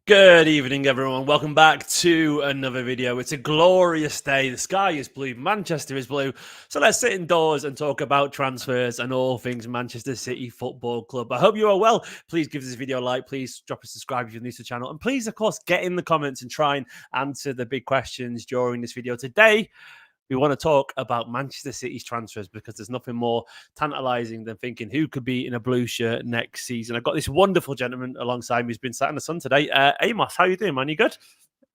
Good evening, everyone. Welcome back to another video. It's a glorious day. The sky is blue. Manchester is blue. So let's sit indoors and talk about transfers and all things Manchester City Football Club. I hope you are well. Please give this video a like. Please drop a subscribe if you're new to the channel. And please, of course, get in the comments and try and answer the big questions during this video. Today, we want to talk about Manchester City's transfers because there's nothing more tantalising than thinking who could be in a blue shirt next season. I've got this wonderful gentleman alongside me who's been sat in the sun today. Amos, how you doing, man? You good?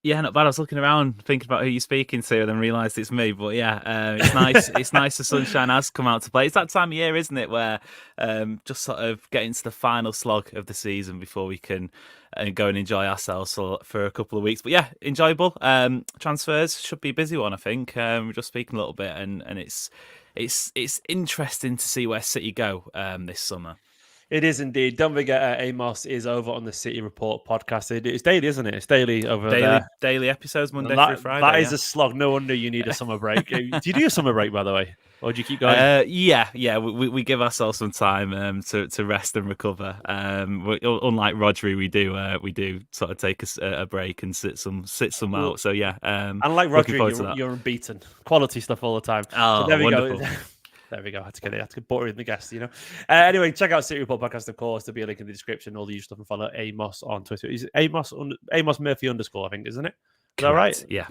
Yeah, not bad. I was looking around thinking about who you're speaking to and then realised it's me. But yeah, it's nice. It's nice the sunshine has come out to play. It's that time of year, isn't it, where just sort of getting to the final slog of the season before we can go and enjoy ourselves for a couple of weeks. But yeah, enjoyable. Transfers should be a busy one, I think. We're just speaking a little bit, and it's interesting to see where City go this summer. It is indeed. Don't forget, Amos is over on the City Report podcast. It's daily, isn't it? It's daily over there. Daily episodes, Monday through Friday. That is a slog. No wonder you need a summer break. Do you do a summer break, by the way? Or do you keep going? Yeah. We give ourselves some time to rest and recover. Unlike Rodri, we do sort of take a break and sit some out. So yeah. Unlike Rodri, you're unbeaten. Quality stuff all the time. Oh, so there we wonderful. go. There we go. I had to butter in the guests, you know. Anyway, check out City Report podcast, of course. There'll be a link in the description. All the usual stuff, and follow Amos on Twitter. Is Amos Murphy _, I think, isn't it? Is that right? Yeah.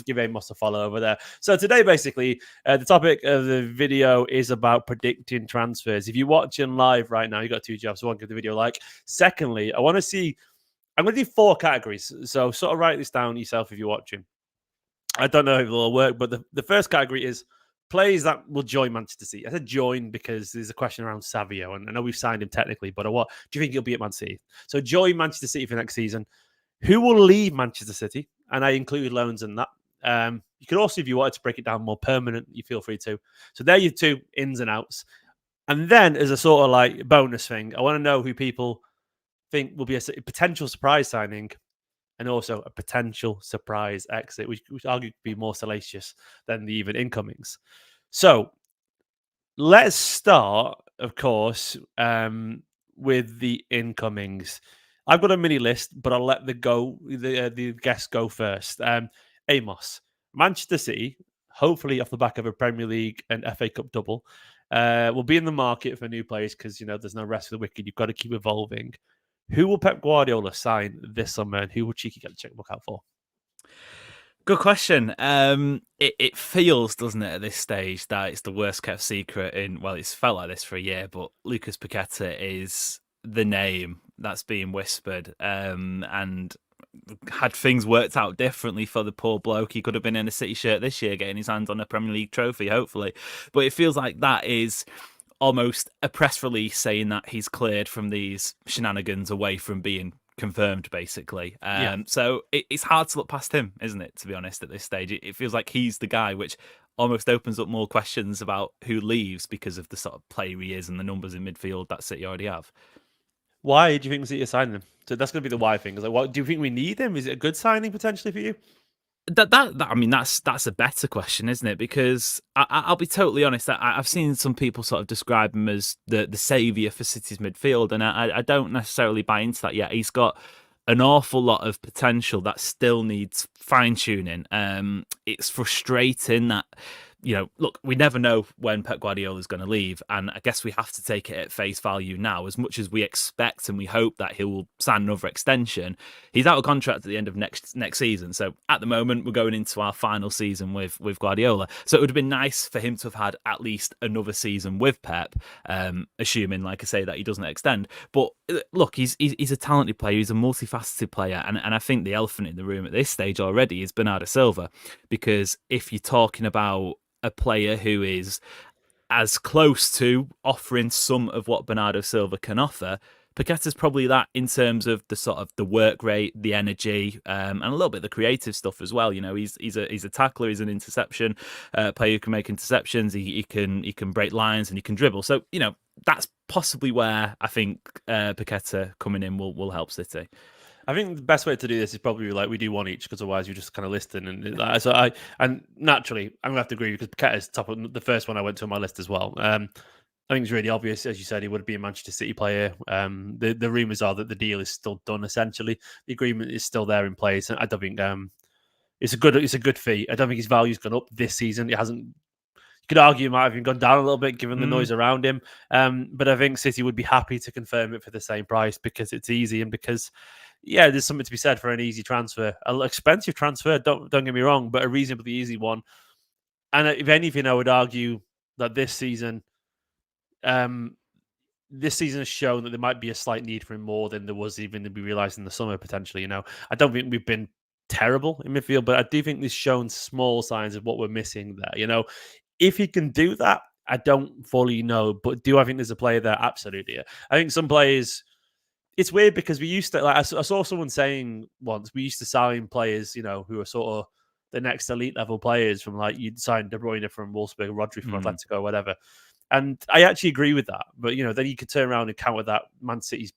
Give Amos a follow over there. So today, basically, the topic of the video is about predicting transfers. If you're watching live right now, you got two jobs. One, give the video a like. Secondly, I'm going to do 4 categories. So sort of write this down yourself if you're watching. I don't know if it'll all work, but the first category is players that will join Manchester City. I said join because there's a question around Savio, and I know we've signed him technically, but what do you think he'll be at Man City? So join Manchester City for next season. Who will leave Manchester City? And I included loans in that. You could also, if you wanted to break it down more permanent, you feel free to. So there are your 2 ins and outs. And then as a sort of like bonus thing, I want to know who people think will be a potential surprise signing and also a potential surprise exit, which arguably be more salacious than the even incomings. So let's start, of course, with the incomings. I've got a mini list, but I'll let the guests go first. Amos, Manchester City, hopefully off the back of a Premier League and FA Cup double, will be in the market for new players because, there's no rest for the wicked. You've got to keep evolving. Who will Pep Guardiola sign this summer, and who will Cheeky get the checkbook out for? Good question. It feels, doesn't it, at this stage that it's the worst kept secret it's felt like this for a year, but Lucas Paqueta is the name that's being whispered. And had things worked out differently for the poor bloke, he could have been in a City shirt this year, getting his hands on a Premier League trophy, hopefully. But it feels like that is almost a press release saying that he's cleared from these shenanigans away from being confirmed, basically. So it's hard to look past him, isn't it, to be honest, at this stage? It feels like he's the guy, which almost opens up more questions about who leaves because of the sort of player he is and the numbers in midfield that City already have. Why do you think City sign him? So that's going to be the why thing. Like, what do you think we need him? Is it a good signing potentially for you? That's a better question, isn't it? Because I'll be totally honest. I've seen some people sort of describe him as the saviour for City's midfield, and I don't necessarily buy into that yet. He's got an awful lot of potential that still needs fine tuning. It's frustrating that, look, we never know when Pep Guardiola is going to leave, and I guess we have to take it at face value now. As much as we expect and we hope that he will sign another extension, he's out of contract at the end of next season. So at the moment, we're going into our final season with Guardiola. So it would have been nice for him to have had at least another season with Pep, assuming, like I say, that he doesn't extend. But look, he's a talented player. He's a multifaceted player, and I think the elephant in the room at this stage already is Bernardo Silva, because if you're talking about a player who is as close to offering some of what Bernardo Silva can offer, Paqueta's probably that in terms of the sort of the work rate, the energy, and a little bit of the creative stuff as well. He's a tackler, he's an interception player who can make interceptions. He can break lines and he can dribble. So that's possibly where I think Paqueta coming in will help City. I think the best way to do this is probably like we do one each, because otherwise you're just kind of listing. And naturally, I'm gonna have to agree because Paqueta is top of the first one I went to on my list as well. I think it's really obvious, as you said, he would be a Manchester City player. The rumours are that the deal is still done. Essentially, the agreement is still there in place, and I don't think it's a good fee. I don't think his value's gone up this season. It hasn't. You could argue it might have even gone down a little bit given the noise around him. But I think City would be happy to confirm it for the same price because it's easy and because, yeah, there's something to be said for an easy transfer. An expensive transfer, don't get me wrong, but a reasonably easy one. And if anything, I would argue that this season has shown that there might be a slight need for him more than there was even to be realised in the summer, potentially. I don't think we've been terrible in midfield, but I do think this shown small signs of what we're missing there. If he can do that, I don't fully know, but do I think there's a player there? Absolutely. I think some players, it's weird because we used to, I saw someone saying once, we used to sign players, who are sort of the next elite level players from you'd sign De Bruyne from Wolfsburg, Rodri from Atletico, or whatever. And I actually agree with that. But, then you could turn around and counter that Man City's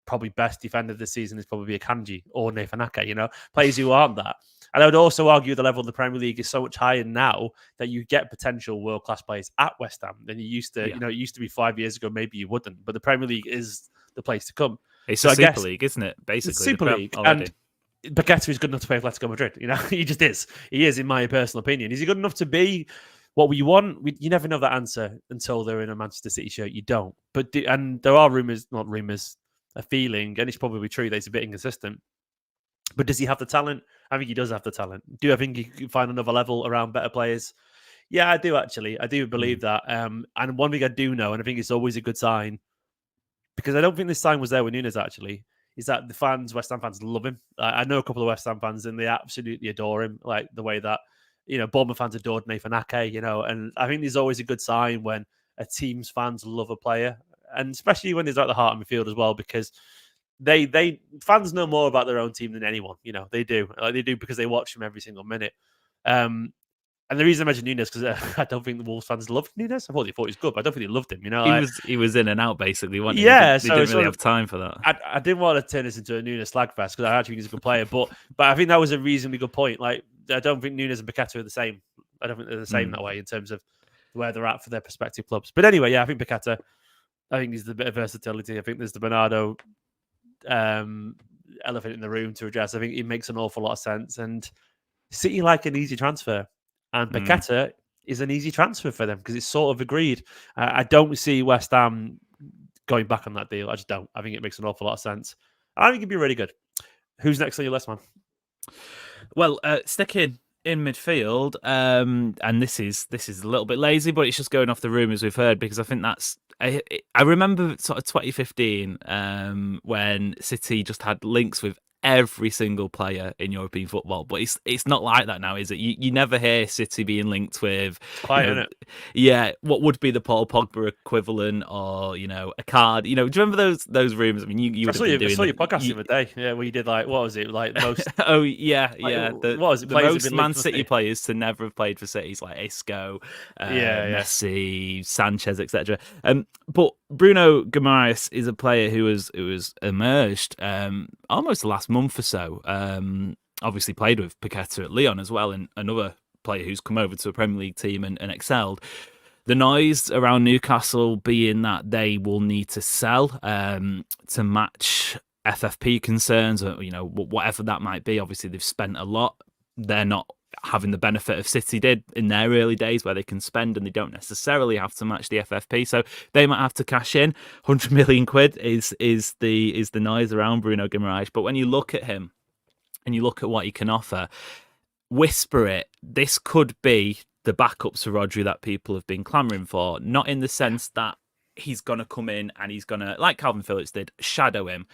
probably best defender this season is probably Akanji or Nathan Ake, players who aren't that. And I would also argue the level of the Premier League is so much higher now that you get potential world-class players at West Ham than you used to. It used to be 5 years ago, maybe you wouldn't. But the Premier League is the place to come. It's a Super League, isn't it? Basically, Super League. And Paqueta is good enough to play Atletico Madrid. He just is. He is, in my personal opinion. Is he good enough to be what we want? You never know that answer until they're in a Manchester City shirt. You don't. And there are rumours, not rumours, a feeling, and it's probably true that he's a bit inconsistent. But does he have the talent? I think he does have the talent. Do I think he can find another level around better players? Yeah, I do actually. I do believe that. And one thing I do know, and I think it's always a good sign, because I don't think this sign was there with Nunes actually, is that the fans, West Ham fans, love him. I know a couple of West Ham fans, and they absolutely adore him, like the way that Bournemouth fans adored Nathan Ake. And I think there's always a good sign when a team's fans love a player, and especially when he's at the heart of midfield as well, because they fans know more about their own team than anyone. They do. They do because they watch him every single minute. And the reason I mentioned Nunes because I don't think the Wolves fans loved Nunes. I thought he was good, but I don't think they loved him. He was in and out basically. Wasn't he? Yeah, they didn't really have time for that. I didn't want to turn this into a Nunes slag fest because I actually think he's a good player, but I think that was a reasonably good point. I don't think Nunes and Paqueta are the same. I don't think they're the same that way in terms of where they're at for their respective clubs. But anyway, yeah, I think Paqueta. I think he's a bit of versatility. I think there's the Bernardo elephant in the room to address. I think it makes an awful lot of sense, and City like an easy transfer, and Paqueta is an easy transfer for them because it's sort of agreed. I don't see West Ham going back on that deal. I just don't. I think it makes an awful lot of sense. I think it'd be really good. Who's next on your list, man? Well, sticking in midfield, and this is a little bit lazy, but it's just going off the rumours we've heard because I think that's. I remember sort of 2015 when City just had links with every single player in European football, but it's not like that now, is it? You never hear City being linked with isn't it? Yeah, what would be the Paul Pogba equivalent, or a card. Do you remember those rumours? I mean, you I saw your podcast the other day, yeah, where you did what was it most? Oh yeah. What was it? The most Man City players to never have played for Cities, like Isco, Messi, Sanchez, etc. But Bruno Guimaraes is a player who was emerged almost the last month or so. Obviously played with Paqueta at Lyon as well, and another player who's come over to a Premier League team and excelled. The noise around Newcastle being that they will need to sell to match FFP concerns, or whatever that might be. Obviously they've spent a lot. They're not having the benefit of City did in their early days, where they can spend and they don't necessarily have to match the FFP, so they might have to cash in. 100 million quid is the noise around Bruno Guimaraes. But when you look at him and you look at what he can offer, whisper it, this could be the backup to Rodri that people have been clamouring for. Not in the sense that he's going to come in and he's going to, like Calvin Phillips did, shadow him.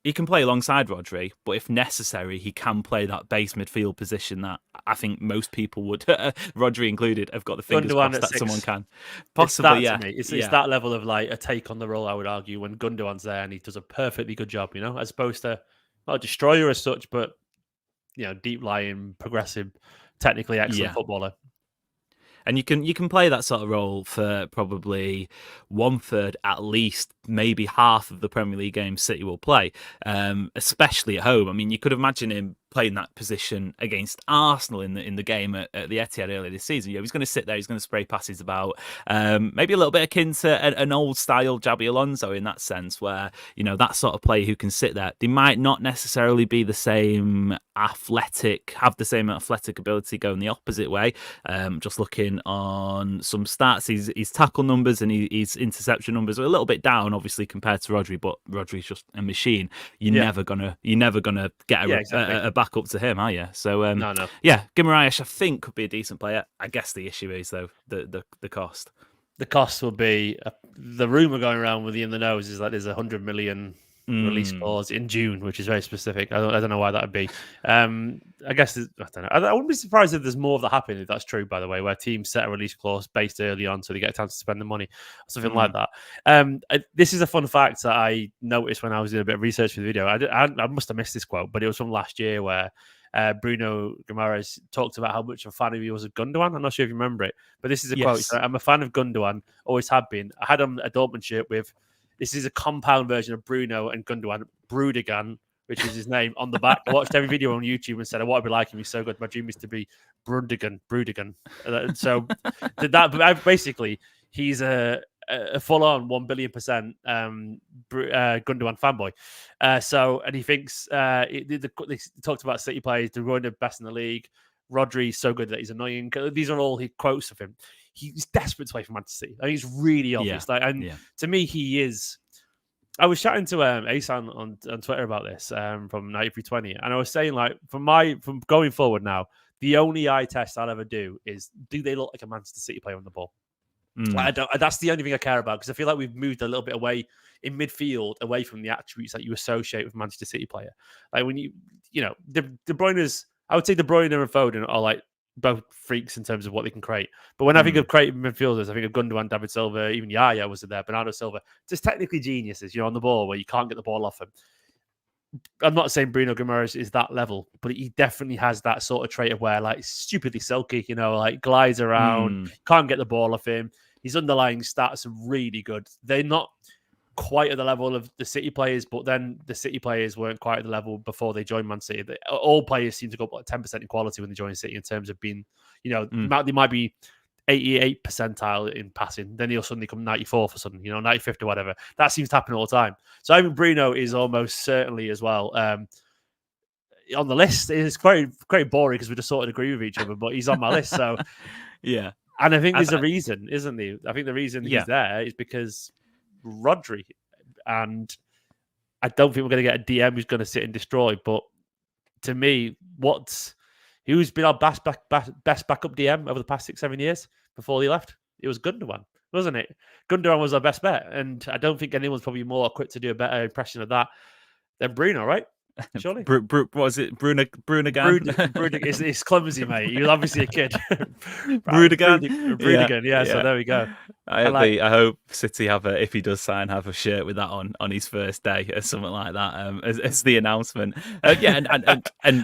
He can play alongside Rodri, but if necessary, he can play that base midfield position that I think most people would, Rodri included, have got the fingers crossed that someone can. Possibly, it's that level of a take on the role, I would argue, when Gundogan's there and he does a perfectly good job, as opposed to not a destroyer as such, but, deep-lying, progressive, technically excellent footballer. And you can play that sort of role for probably 1/3 at least maybe half of the Premier League games City will play, especially at home. I mean, you could imagine him playing that position against Arsenal in the game at the Etihad earlier this season. He's going to sit there, he's going to spray passes about, maybe a little bit akin to an old style Xabi Alonso in that sense, where that sort of player who can sit there. They might not necessarily be the same athletic ability going the opposite way. Just looking on some stats, his tackle numbers and his interception numbers are a little bit down, obviously, compared to Rodri, but Rodri's just a machine. You're never gonna get a back up to him, are you? So no. Guimaraes I think could be a decent player. I guess the issue is though the cost. The cost will be the rumor going around with the in the nose is that there's 100 million release clause in June, which is very specific. I don't know why that would be. I guess I don't know. I wouldn't be surprised if there's more of that happening. If that's true, by the way, where teams set a release clause based early on, so they get a chance to spend the money, or something like that. This is a fun fact that I noticed when I was doing a bit of research for the video. I must have missed this quote, but it was from last year where Bruno Guimaraes talked about how much of a fan he was of Gundogan. I'm not sure if you remember it, but this is a quote. So, I'm a fan of Gundogan, always have been. I had on a Dortmund shirt with, this is a compound version of Bruno and Gundogan, Brudigan, which is his name, on the back. I watched every video on YouTube and said, I want to be like him. He's so good. My dream is to be Brudigan. So basically, he's a full-on 1 billion percent Gundogan fanboy. And he thinks they talked about City players, De Bruyne best in the league. Rodri's so good that he's annoying. These are all quotes of him. He's desperate to play for Manchester City. I mean, it's really obvious. To me, he is. I was chatting to Asan on Twitter about this from 9320, and I was saying, like, from going forward now, the only eye test I'll ever do is, do they look like a Manchester City player on the ball? That's the only thing I care about, because I feel like we've moved a little bit away in midfield, away from the attributes that you associate with Manchester City player. Like when De Bruyne's, I would say De Bruyne and Foden are like both freaks in terms of what they can create. But when I think of creative midfielders, I think of Gundogan, David Silva, even Yaya was there, Bernardo Silva, just technically geniuses, on the ball where you can't get the ball off them. I'm not saying Bruno Guimaraes is that level, but he definitely has that sort of trait of where, like, stupidly silky, like glides around, can't get the ball off him. His underlying stats are really good. They're not quite at the level of the City players, but then the City players weren't quite at the level before they joined Man City. All players seem to go up like 10% in quality when they join City in terms of being, they might be 88 percentile in passing, then he'll suddenly come 94th or something, 95th or whatever. That seems to happen all the time. So I think Bruno is almost certainly as well on the list. It's very, very boring because we just sort of agree with each other, but he's on my list. So yeah. And I think there's a reason, isn't there? I think the reason he's there is because Rodri, and I don't think we're going to get a DM who's going to sit and destroy. But to me, who's been our best backup DM over the past 6-7 years before he left? It was Gundogan, wasn't it? Gundogan was our best bet, and I don't think anyone's probably more equipped to do a better impression of that than Bruno, right? Surely. What was it? Bruno it's clumsy, mate. You're obviously a kid. Brudigan. Yeah. So there we go. I hope City if he does sign, have a shirt with that on his first day or something like that. As the announcement. And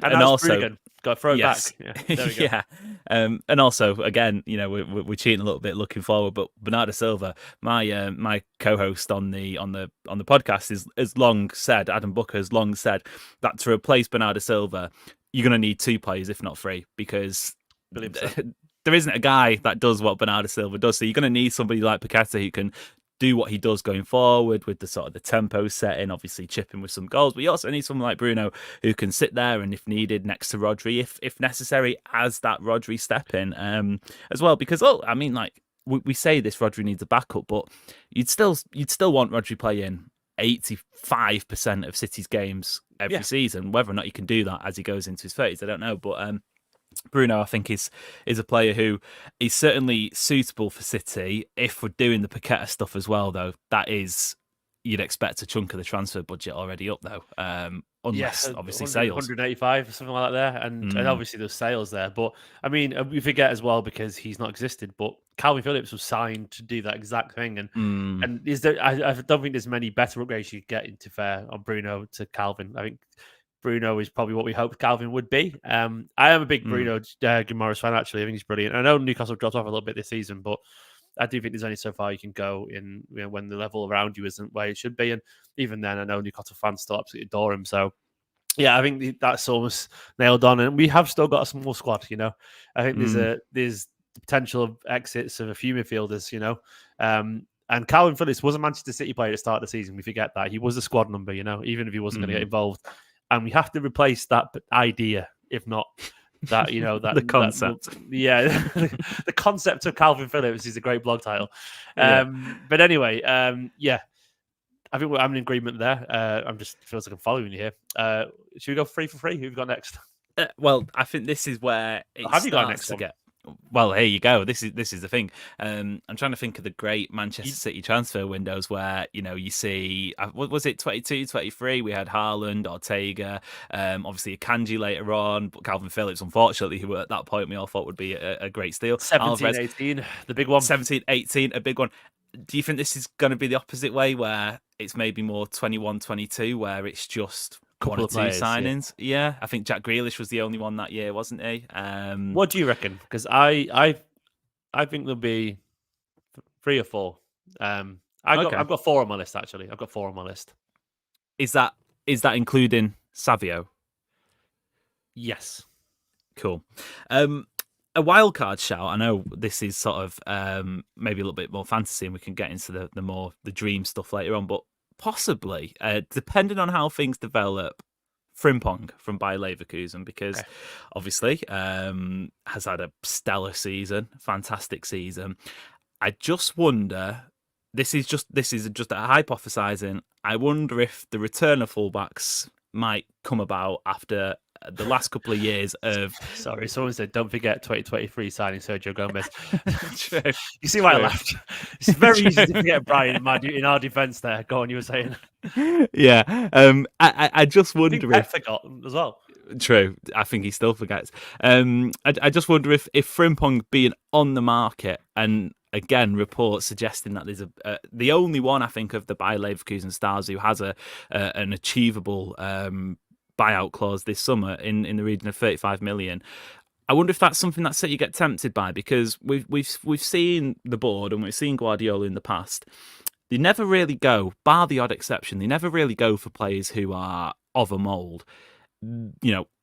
also Brudigan. Got to throw it back. Yeah, there we go. Yeah. And also, again, we're cheating a little bit looking forward, but Bernardo Silva, my co-host on the podcast, has long said, Adam Booker has long said, that to replace Bernardo Silva, you're going to need 2 players, if not 3, because there isn't a guy that does what Bernardo Silva does. So you're going to need somebody like Paqueta who can do what he does going forward with the sort of the tempo setting, obviously chipping with some goals. But you also need someone like Bruno who can sit there and, if needed, next to Rodri, if necessary, as that Rodri step in as well. Because we say this, Rodri needs a backup, but you'd still want Rodri playing 85% of City's games every season. Whether or not you can do that as he goes into his 30s, I don't know. But Bruno, I think, is a player who is certainly suitable for City. If we're doing the Paqueta stuff as well, though, that is, you'd expect a chunk of the transfer budget already up, though. Unless, obviously, sales. 185 or something like that there. And obviously there's sales there. But, I mean, we forget as well, because he's not existed, but Calvin Phillips was signed to do that exact thing. And I don't think there's many better upgrades you could get into fair on Bruno to Calvin. I think Bruno is probably what we hoped Calvin would be. I am a big Bruno Guimaraes fan, actually. I think he's brilliant. I know Newcastle dropped off a little bit this season, but I do think there's only so far you can go in when the level around you isn't where it should be. And even then, I know Newcastle fans still absolutely adore him. So, yeah, I think that's almost nailed on. And we have still got a small squad, I think there's the potential of exits of a few midfielders, and Calvin Phillips was a Manchester City player at the start of the season. We forget that. He was a squad number, even if he wasn't going to get involved. And we have to replace that idea, if not that, that the concept. The concept of Calvin Phillips is a great blog title. Yeah. But anyway, I think I'm in agreement there. I'm just feels like I'm following you here. Should we go 3 for 3? Who've got next? Well, I think this is where have you got next to one? get. Well, here you go. This is the thing. I'm trying to think of the great Manchester City transfer windows where, you see, what was it, 22, 23? We had Haaland, Ortega, obviously Akanji later on, but Calvin Phillips, unfortunately, who at that point we all thought would be a great steal. 17, 18, the big one. 17, 18, a big one. Do you think this is going to be the opposite way where it's maybe more 21, 22, where it's just one or two signings? Yeah, I think Jack Grealish was the only one that year, wasn't he? What do you reckon? Because I think there'll be 3 or 4. I've got 4 on my list actually. I've got 4 on my list. Is that including Savio? Yes. Cool. A wild card shout. I know this is sort of maybe a little bit more fantasy, and we can get into the dream stuff later on, but possibly, depending on how things develop, Frimpong from Bayer Leverkusen, because obviously has had a stellar season, fantastic season. I just wonder, this is just a hypothesizing, I wonder if the return of fullbacks might come about after the last couple of years of... Sorry, someone said, don't forget 2023 signing Sergio Gomez. True. You see why I laughed? It's very easy to forget Brian in our defence there. Go on, you were saying. Yeah. I just wonder if... forgot as well. True. I think he still forgets. I just wonder if Frimpong being on the market, and again, reports suggesting that there's the only one, I think, of the Bayer Leverkusen stars who has an achievable buyout clause this summer in the region of 35 million. I wonder if that's something that City get tempted by, because we've seen the board and we've seen Guardiola in the past. They never really go, bar the odd exception, they never really go for players who are of a mould.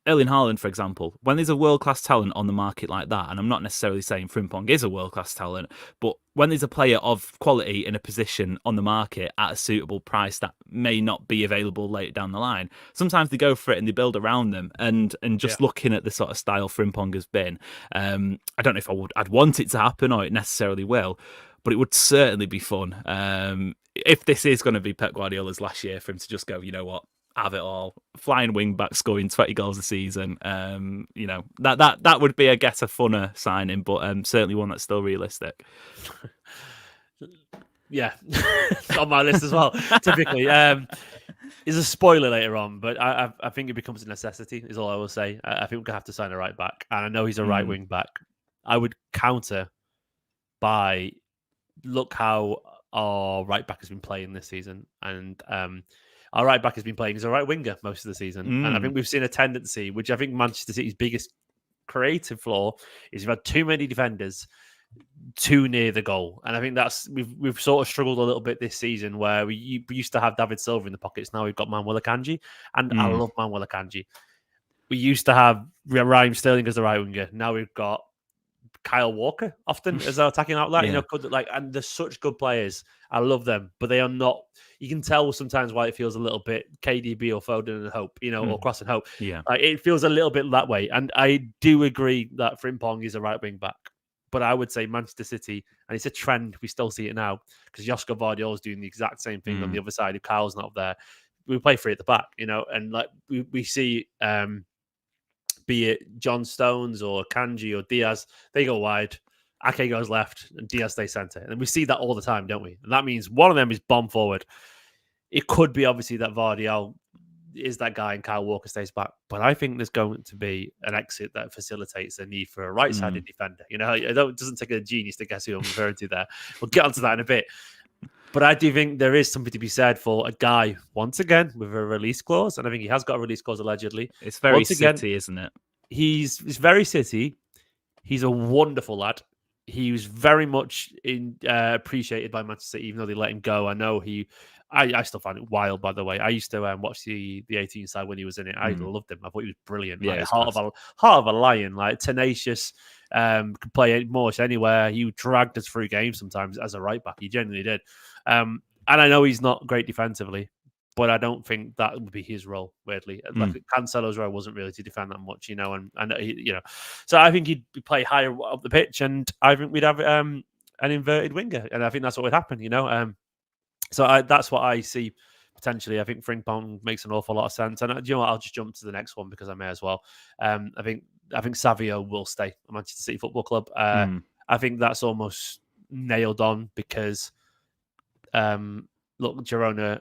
Erling Haaland, for example, when there's a world-class talent on the market like that, and I'm not necessarily saying Frimpong is a world-class talent, but when there's a player of quality in a position on the market at a suitable price that may not be available later down the line, sometimes they go for it and they build around them. And just looking at the sort of style Frimpong has been, I don't know if I'd want it to happen or it necessarily will, but it would certainly be fun. If this is going to be Pep Guardiola's last year for him to just go, you know what, have it all, flying wing back, scoring 20 goals a season. That would be, I guess, a funner signing, but certainly one that's still realistic. Yeah, on my list as well. Typically, is a spoiler later on, but I think it becomes a necessity. Is all I will say. I think we're gonna have to sign a right back, and I know he's a right wing back. I would counter by look how our right back has been playing this season, and our right back has been playing as a right winger most of the season. And I think we've seen a tendency, which I think Manchester City's biggest creative flaw is we've had too many defenders too near the goal. And I think that's we've sort of struggled a little bit this season, where we used to have David Silva in the pockets. Now we've got Manuel Akanji, and I love Manuel Akanji. We used to have Raheem Sterling as the right winger. Now we've got Kyle Walker often as our attacking outlet. And they're such good players. I love them, but they are not. You can tell sometimes why it feels a little bit KDB or Foden and Hope, or Cross and Hope. Yeah, it feels a little bit that way. And I do agree that Frimpong is a right wing back, but I would say Manchester City, and it's a trend. We still see it now because Josko Guardiola is doing the exact same thing on the other side. If Kyle's not there, we play 3 at the back, and like we see. Be it John Stones or Kanji or Diaz, they go wide. Ake goes left and Diaz stays centre. And we see that all the time, don't we? And that means one of them is bomb forward. It could be obviously that Vardiel is that guy and Kyle Walker stays back. But I think there's going to be an exit that facilitates the need for a right-sided defender. It doesn't take a genius to guess who I'm referring to there. We'll get onto that in a bit. But I do think there is something to be said for a guy, once again, with a release clause. And I think he has got a release clause allegedly. It's very City, isn't it? He's very City. He's a wonderful lad. he was very much appreciated by Manchester City, even though they let him go. I know I still find it wild, by the way. I used to watch the 18 side when he was in it. I loved him. I thought he was brilliant. Yeah, like heart of a lion, like tenacious. Could play much anywhere. He dragged us through games sometimes as a right back. He genuinely did. And I know he's not great defensively, but I don't think that would be his role. Weirdly, like Cancelo's role wasn't really to defend that much, and so I think he'd play higher up the pitch, and I think we'd have an inverted winger, and I think that's what would happen. So that's what I see potentially. I think Frimpong makes an awful lot of sense, and you know what? I'll just jump to the next one because I may as well. I think Savio will stay at Manchester City Football Club. I think that's almost nailed on because, look, Girona.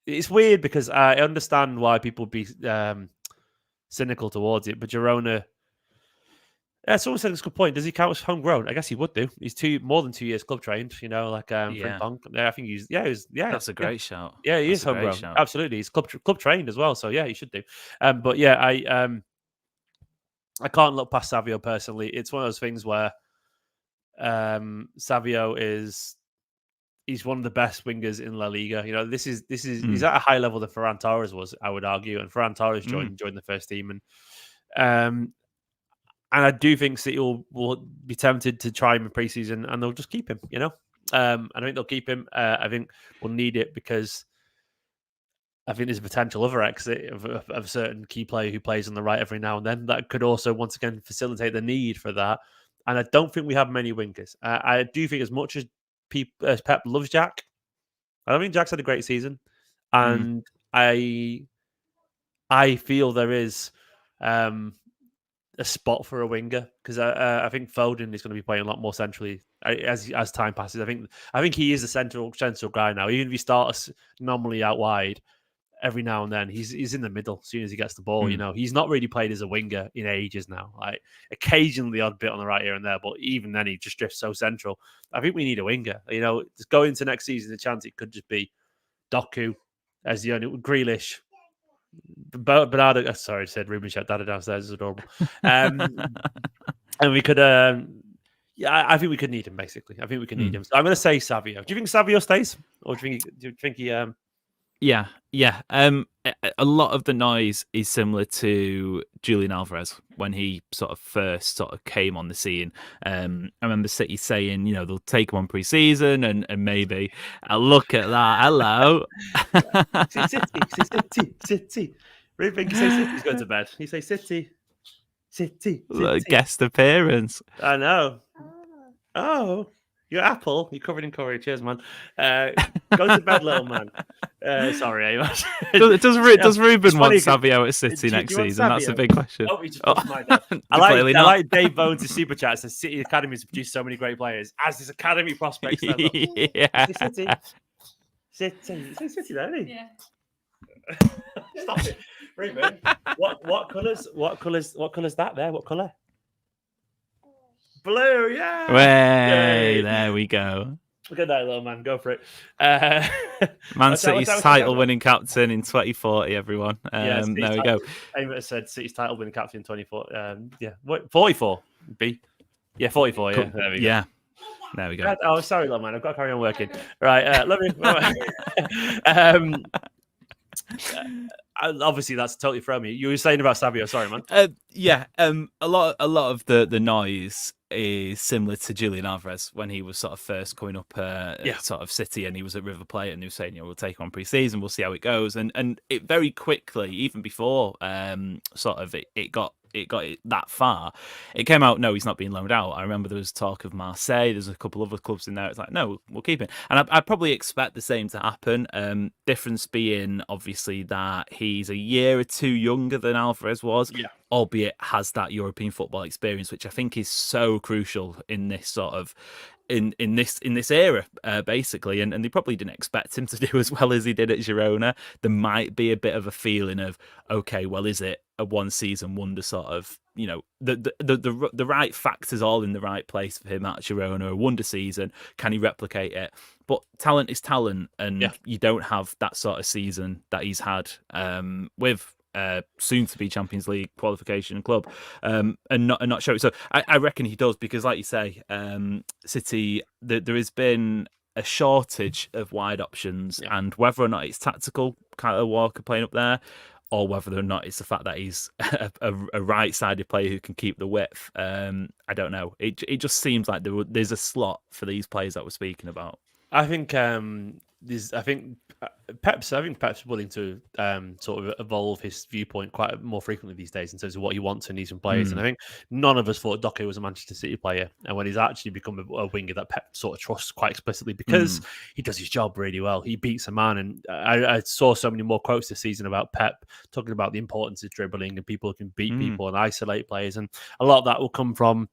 It's weird because I understand why people would be cynical towards it, but Girona. Yeah, someone said it's a good point. Does he count as homegrown? I guess he would do. He's more than 2 years club trained. Frimpong. Yeah, I think he's. That's a great shout. Yeah, he is homegrown. Absolutely, he's club trained as well. So yeah, he should do. But yeah, I can't look past Savio personally. It's one of those things where Savio he's one of the best wingers in La Liga. He's at a high level that Ferran Torres was, I would argue, and Ferran Torres joined the first team, and I do think City will be tempted to try him in preseason, and they'll just keep him. I think they'll keep him. I think we'll need it because I think there's a potential other exit of a certain key player who plays on the right every now and then that could also once again facilitate the need for that. And I don't think we have many wingers. I do think as much as Pep loves Jack, I don't think Jack's had a great season, and I feel there is a spot for a winger because I think Foden is going to be playing a lot more centrally as time passes. I think he is a central guy now. Even if he starts normally out wide, every now and then he's in the middle as soon as he gets the ball. He's not really played as a winger in ages now. Like occasionally the odd bit on the right here and there, but even then he just drifts so central. I think we need a winger. Just go into next season, the chance it could just be Doku as the only Grealish. Bernardo, sorry, I said Ruben shut Dada downstairs is adorable. And we could, I think we could need him basically. I think we can need him. So I'm going to say Savio. Do you think Savio stays, or do you think he? Yeah. A lot of the noise is similar to Julian Alvarez when he first came on the scene. I remember City saying, they'll take him on pre-season and maybe look at that. Hello. City. Ruben, you say City's going to bed. You say City. Guest appearance. I know. Oh. Your apple, you're covered in curry. Cheers, man. Go to bed, little man. Sorry, Amos. Does Ruben want Savio at City next season? That's a big question. Oh, he just my dad. I like Dave Bones' super chat. Says City Academy has produced so many great players. As his academy prospects. Yeah. City. City, don't he? Yeah. Stop it, Ruben. What colours that there? What colour? Blue, yeah. Way, there we go. Look at that little man. Go for it. Man City's title-winning captain in 2040. Everyone. There we go. Amos said City's title-winning captain in 2040. 44. B. Yeah, 44. Yeah. There we go. Yeah. There we go. Oh, sorry, little man. I've got to carry on working. Right. Let me. Obviously, that's totally thrown me. You were saying about Savio. Sorry, man. A lot of the noise is similar to Julian Alvarez when he was first coming up City, and he was at River Plate, and he was saying, we'll take him on pre-season, we'll see how it goes, and it very quickly, even before it got that far, it came out, no, he's not being loaned out. I remember there was talk of Marseille, there's a couple other clubs in there. It's like, no, we'll keep him. And I probably expect the same to happen. Difference being, obviously, that he's a year or two younger than Alvarez was, albeit has that European football experience, which I think is so crucial in this in this era, basically, and they probably didn't expect him to do as well as he did at Girona. There might be a bit of a feeling of, okay, well, is it a one season wonder the right factors all in the right place for him at Girona, a wonder season, can he replicate it? But talent is talent, and you don't have that sort of season that he's had with soon to be Champions League qualification club, and not show it. So I reckon he does, because, like you say, City, there has been a shortage of wide options, and whether or not it's tactical, Kyle Walker playing up there, or whether or not it's the fact that he's a right-sided player who can keep the width, I don't know. It just seems like there's a slot for these players that we're speaking about. I think Pep's willing to sort of evolve his viewpoint quite more frequently these days in terms of what he wants and needs from players. And I think none of us thought Doku was a Manchester City player, and when he's actually become a winger that Pep sort of trusts quite explicitly, because he does his job really well. He beats a man, and I saw so many more quotes this season about Pep talking about the importance of dribbling and people who can beat people and isolate players, and a lot of that will come from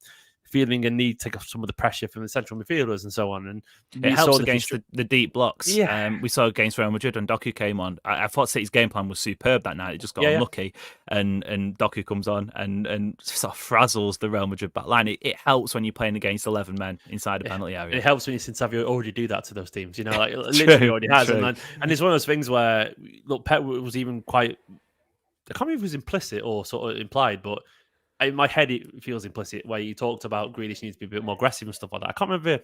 feeling a need to take off some of the pressure from the central midfielders and so on. And it helps against the deep blocks. Yeah. We saw against Real Madrid when Doku came on. I thought City's game plan was superb that night. It just got unlucky. And Doku comes on and sort of frazzles the Real Madrid back line. It helps when you're playing against 11 men inside the penalty area. It helps when you've seen Savio already do that to those teams. Like literally already has. And it's one of those things where, look, Pep was even quite, I can't remember if it was implicit or sort of implied, but in my head, it feels implicit, where you talked about Grealish needs to be a bit more aggressive and stuff like that. I can't remember if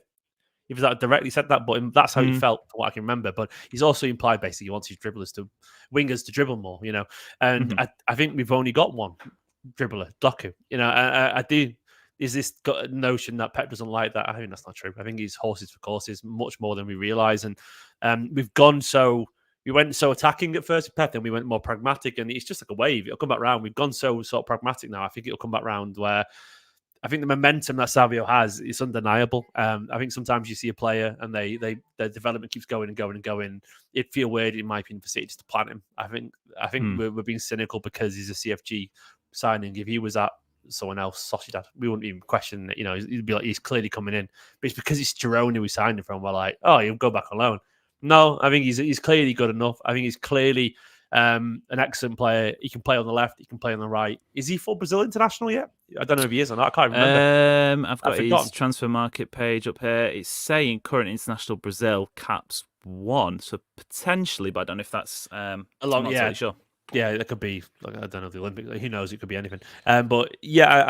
he was directly said that, but that's how he felt, from what I can remember. But he's also implied basically he wants his wingers to dribble more, And I think we've only got one dribbler, Doku. I do. Is this got a notion that Pep doesn't like that? I think that's not true. I think he's horses for courses, much more than we realise. And we went so attacking at first with Pep, and we went more pragmatic, and it's just like a wave. It'll come back round. We've gone so sort of pragmatic now. I think it'll come back round where I think the momentum that Savio has is undeniable. I think sometimes you see a player and their development keeps going and going and going. It'd feel weird, in my opinion, for City just to plant him. I think we're being cynical because he's a CFG signing. If he was at someone else, Sociedad, we wouldn't even question it. He'd be like, he's clearly coming in. But it's because it's Girona we signed him from. We're like, oh, he'll go back on loan. No, I think he's clearly good enough. I think he's clearly an excellent player. He can play on the left. He can play on the right. Is he full Brazil international yet? I don't know if he is or not. I can't remember. I've got his transfer market page up here. It's saying current international Brazil caps 1, so potentially, but I don't know if that's I'm not totally sure. Yeah, it could be. I don't know the Olympics. Who knows? It could be anything. But yeah,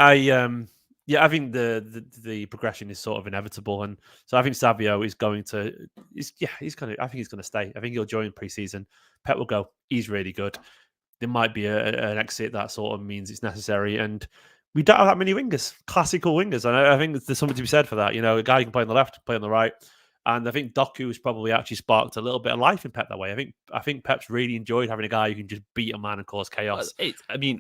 I think the progression is sort of inevitable, and so I think Savio is going to. I think he's going to stay. I think he'll join pre-season. Pep will go. He's really good. There might be an exit that sort of means it's necessary, and we don't have that many wingers, classical wingers, and I think there's something to be said for that. A guy who can play on the left, play on the right. And I think Doku has probably actually sparked a little bit of life in Pep that way. I think Pep's really enjoyed having a guy who can just beat a man and cause chaos.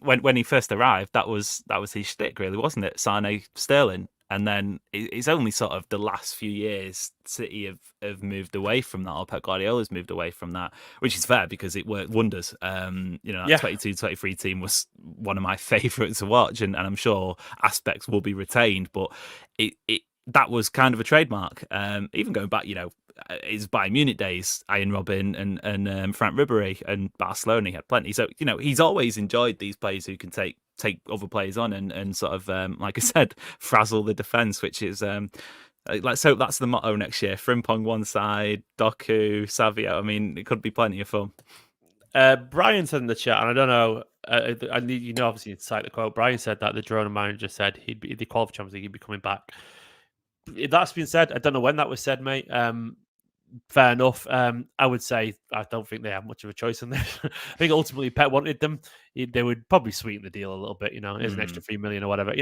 When he first arrived, that was his shtick, really, wasn't it? Sane, Sterling, and then it's only sort of the last few years City have moved away from that, or Pep Guardiola's moved away from that, which is fair because it worked wonders. That 22-23 team was one of my favourites to watch, and I'm sure aspects will be retained, but that was kind of a trademark. Even going back, his Bayern Munich days, Ian Robin and Frank Ribery, and Barcelona, he had plenty. So, he's always enjoyed these players who can take other players on and sort of, like I said, frazzle the defence, which is, so that's the motto next year. Frimpong one side, Doku, Savio. I mean, it could be plenty of fun. Brian said in the chat, and I don't know, I need, obviously, to cite the quote. Brian said that the Girona manager said he'd be the qualified Champions League, he'd be coming back. If that's been said, I don't know when that was said, mate. Fair enough. I would say I don't think they have much of a choice in this. I think ultimately Pep wanted them. They would probably sweeten the deal a little bit. Here's an extra 3 million or whatever.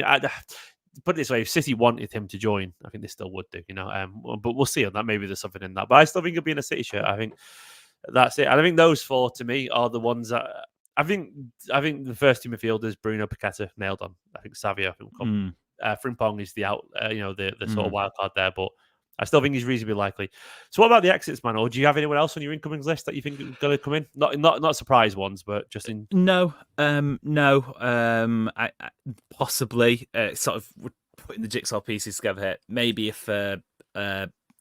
Put it this way: if City wanted him to join, I think they still would do. But we'll see on that. Maybe there's something in that. But I still think he'll be in a City shirt. I think that's it. And I think those 4 to me are the ones that I think the first two midfielders, Bruno, Paqueta, nailed on. I think Savio will come. Frimpong is the sort of wild card there, but I still think he's reasonably likely. So, what about the exits, man? Or do you have anyone else on your incomings list that you think is going to come in? Not surprise ones, but just in. No. I possibly sort of putting the jigsaw pieces together here. Maybe if a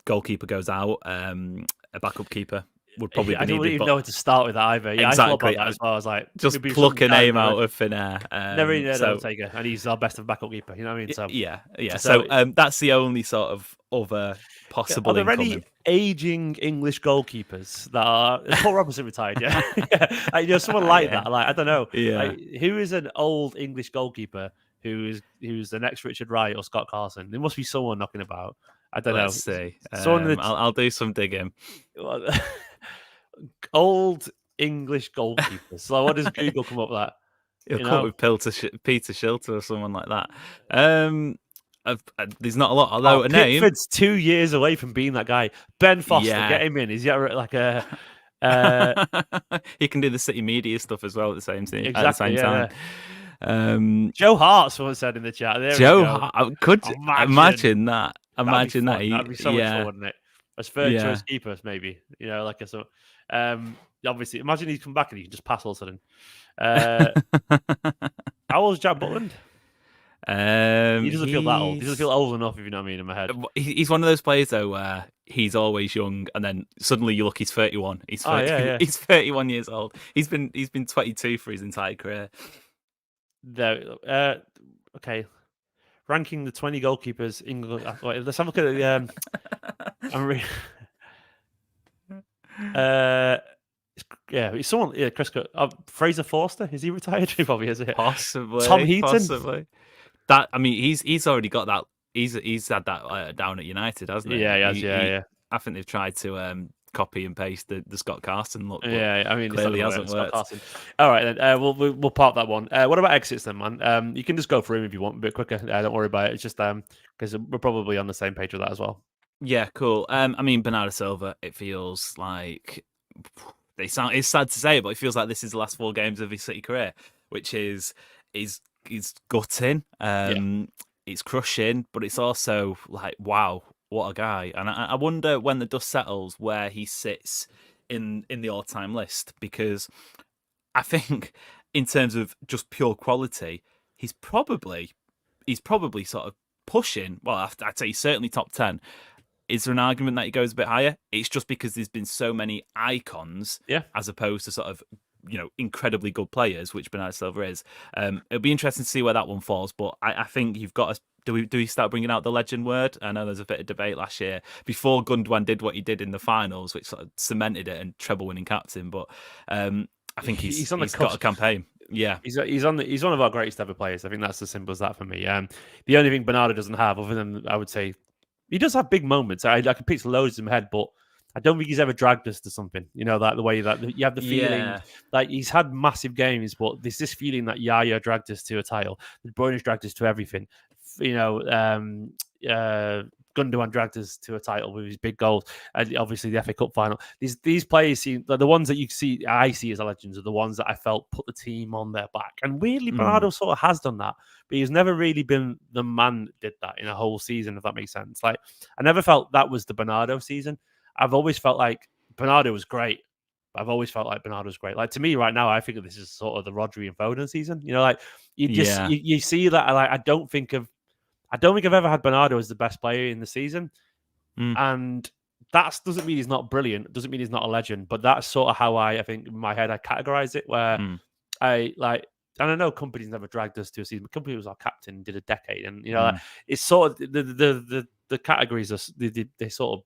goalkeeper goes out, a backup keeper. would probably be I don't needed. even know where to start with that either. Yeah, exactly. I thought about that as well. I was like, just pluck a name out of thin air. Never even heard of Ortega, and he's our best of backup keeper. You know what I mean? So yeah. So that's the only sort of other possible. Are there incoming. any aging English goalkeepers that are? Paul Robinson retired, yeah. Someone like that. Like I don't know. Yeah. Like, who is an old English goalkeeper who's the next Richard Wright or Scott Carson? There must be someone knocking about. I don't know. Let's see. I'll do some digging. Old English goalkeepers. So what does Google come up with that? You'll come up with Peter Shilton or someone like that. There's not a lot. Although Pickford's 2 years away from being that guy. Ben Foster, get him in. Is he like a? He can do the City media stuff as well at the same time. Exactly, at the same time. Yeah. Joe Hart, someone said in the chat. There Joe Hart, could imagine that. Imagine that. That'd be so much fun, wouldn't it? As third choice keepers, maybe. Like obviously, imagine he's come back and he can just pass all of a sudden. How old is Jack Butland? He doesn't feel that old. He doesn't feel old enough, if you know what I mean, in my head. He's one of those players though where he's always young, and then suddenly you look, he's 31. He's 31 years old. He's been 22 for his entire career. Okay. Ranking the 20 goalkeepers. England. Wait, let's have a look at it's someone. Yeah, Chris. Fraser Forster. Is he retired? He probably is. Possibly. Tom Heaton. Possibly. That. I mean, he's already got that. He's had that down at United, hasn't he? Yeah, he has. Yeah. I think they've tried to copy and paste the Scott Carson look. Yeah, I mean, clearly hasn't worked. All right, then we'll park that one. What about exits then, man? You can just go through them if you want a bit quicker. Don't worry about it. It's just because we're probably on the same page with that as well. Yeah, cool. I mean, Bernardo Silva. It feels like it's sad to say, but it feels like this is the last 4 games of his City career, which is gutting. It's crushing, but it's also like, wow, what a guy. And I wonder when the dust settles where he sits in the all-time list, because I think in terms of just pure quality, he's probably sort of pushing. Well, I'd say he's certainly top 10. Is there an argument that he goes a bit higher? It's just because there's been so many icons, as opposed to sort of incredibly good players, which Bernardo Silva is. It'll be interesting to see where that one falls. But I think you've got to. Do we start bringing out the legend word? I know there's a bit of debate last year before Gundogan did what he did in the finals, which sort of cemented it and treble-winning captain. But I think he's got a campaign. Yeah, he's one of our greatest ever players. I think that's as simple as that for me. The only thing Bernardo doesn't have, other than I would say, he does have big moments. I can pick loads in my head, but I don't think he's ever dragged us to something. Like the way that you have the feeling, like he's had massive games, but there's this feeling that Yaya dragged us to a title. Bruyne dragged us to everything. Gundogan dragged us to a title with his big goals, and obviously the FA Cup final. These players seem the ones that I see as legends are the ones that I felt put the team on their back. And weirdly, Bernardo sort of has done that, but he's never really been the man that did that in a whole season, if that makes sense. Like I never felt that was the Bernardo season. I've always felt like Bernardo was great. I've always felt like Bernardo's great. Like to me right now, I think this is sort of the Rodri and Foden season. Like you see that. Like I don't think I've ever had Bernardo as the best player in the season. And that doesn't mean he's not brilliant. Doesn't mean he's not a legend. But that's sort of how I think in my head I categorize it. Where I like, and I know Kompany's never dragged us to a season. Kompany was our captain, did a decade, and like, it's sort of the categories are they sort of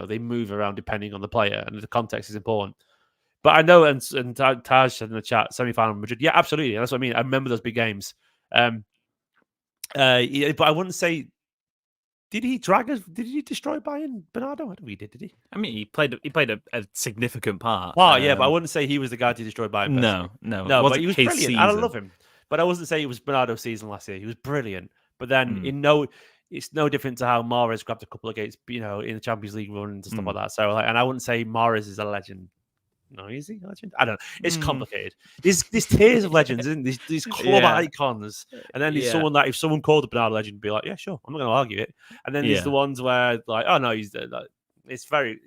they move around depending on the player, and the context is important. But I know, and Taj said in the chat, semi-final Madrid. Yeah, absolutely. That's what I mean. I remember those big games. But I wouldn't say. Did he drag us? Did he destroy Bayern, Bernardo? I don't think he did. Did he? I mean, he played a significant part. Yeah, but I wouldn't say he was the guy to destroy Bayern. No. But he was brilliant. Season. I love him. But I wasn't saying it was Bernardo's season last year. He was brilliant. But then it's no different to how Mahrez grabbed a couple of gates, in the Champions League run and stuff like that. So, and I wouldn't say Mahrez is a legend. No, is he a legend? I don't know. It's complicated. There's tiers of legends, isn't there? These club icons, and then there's someone that if someone called a Bernardo legend, be like, yeah, sure, I'm not going to argue it. And then there's the ones where like, oh no, it's very.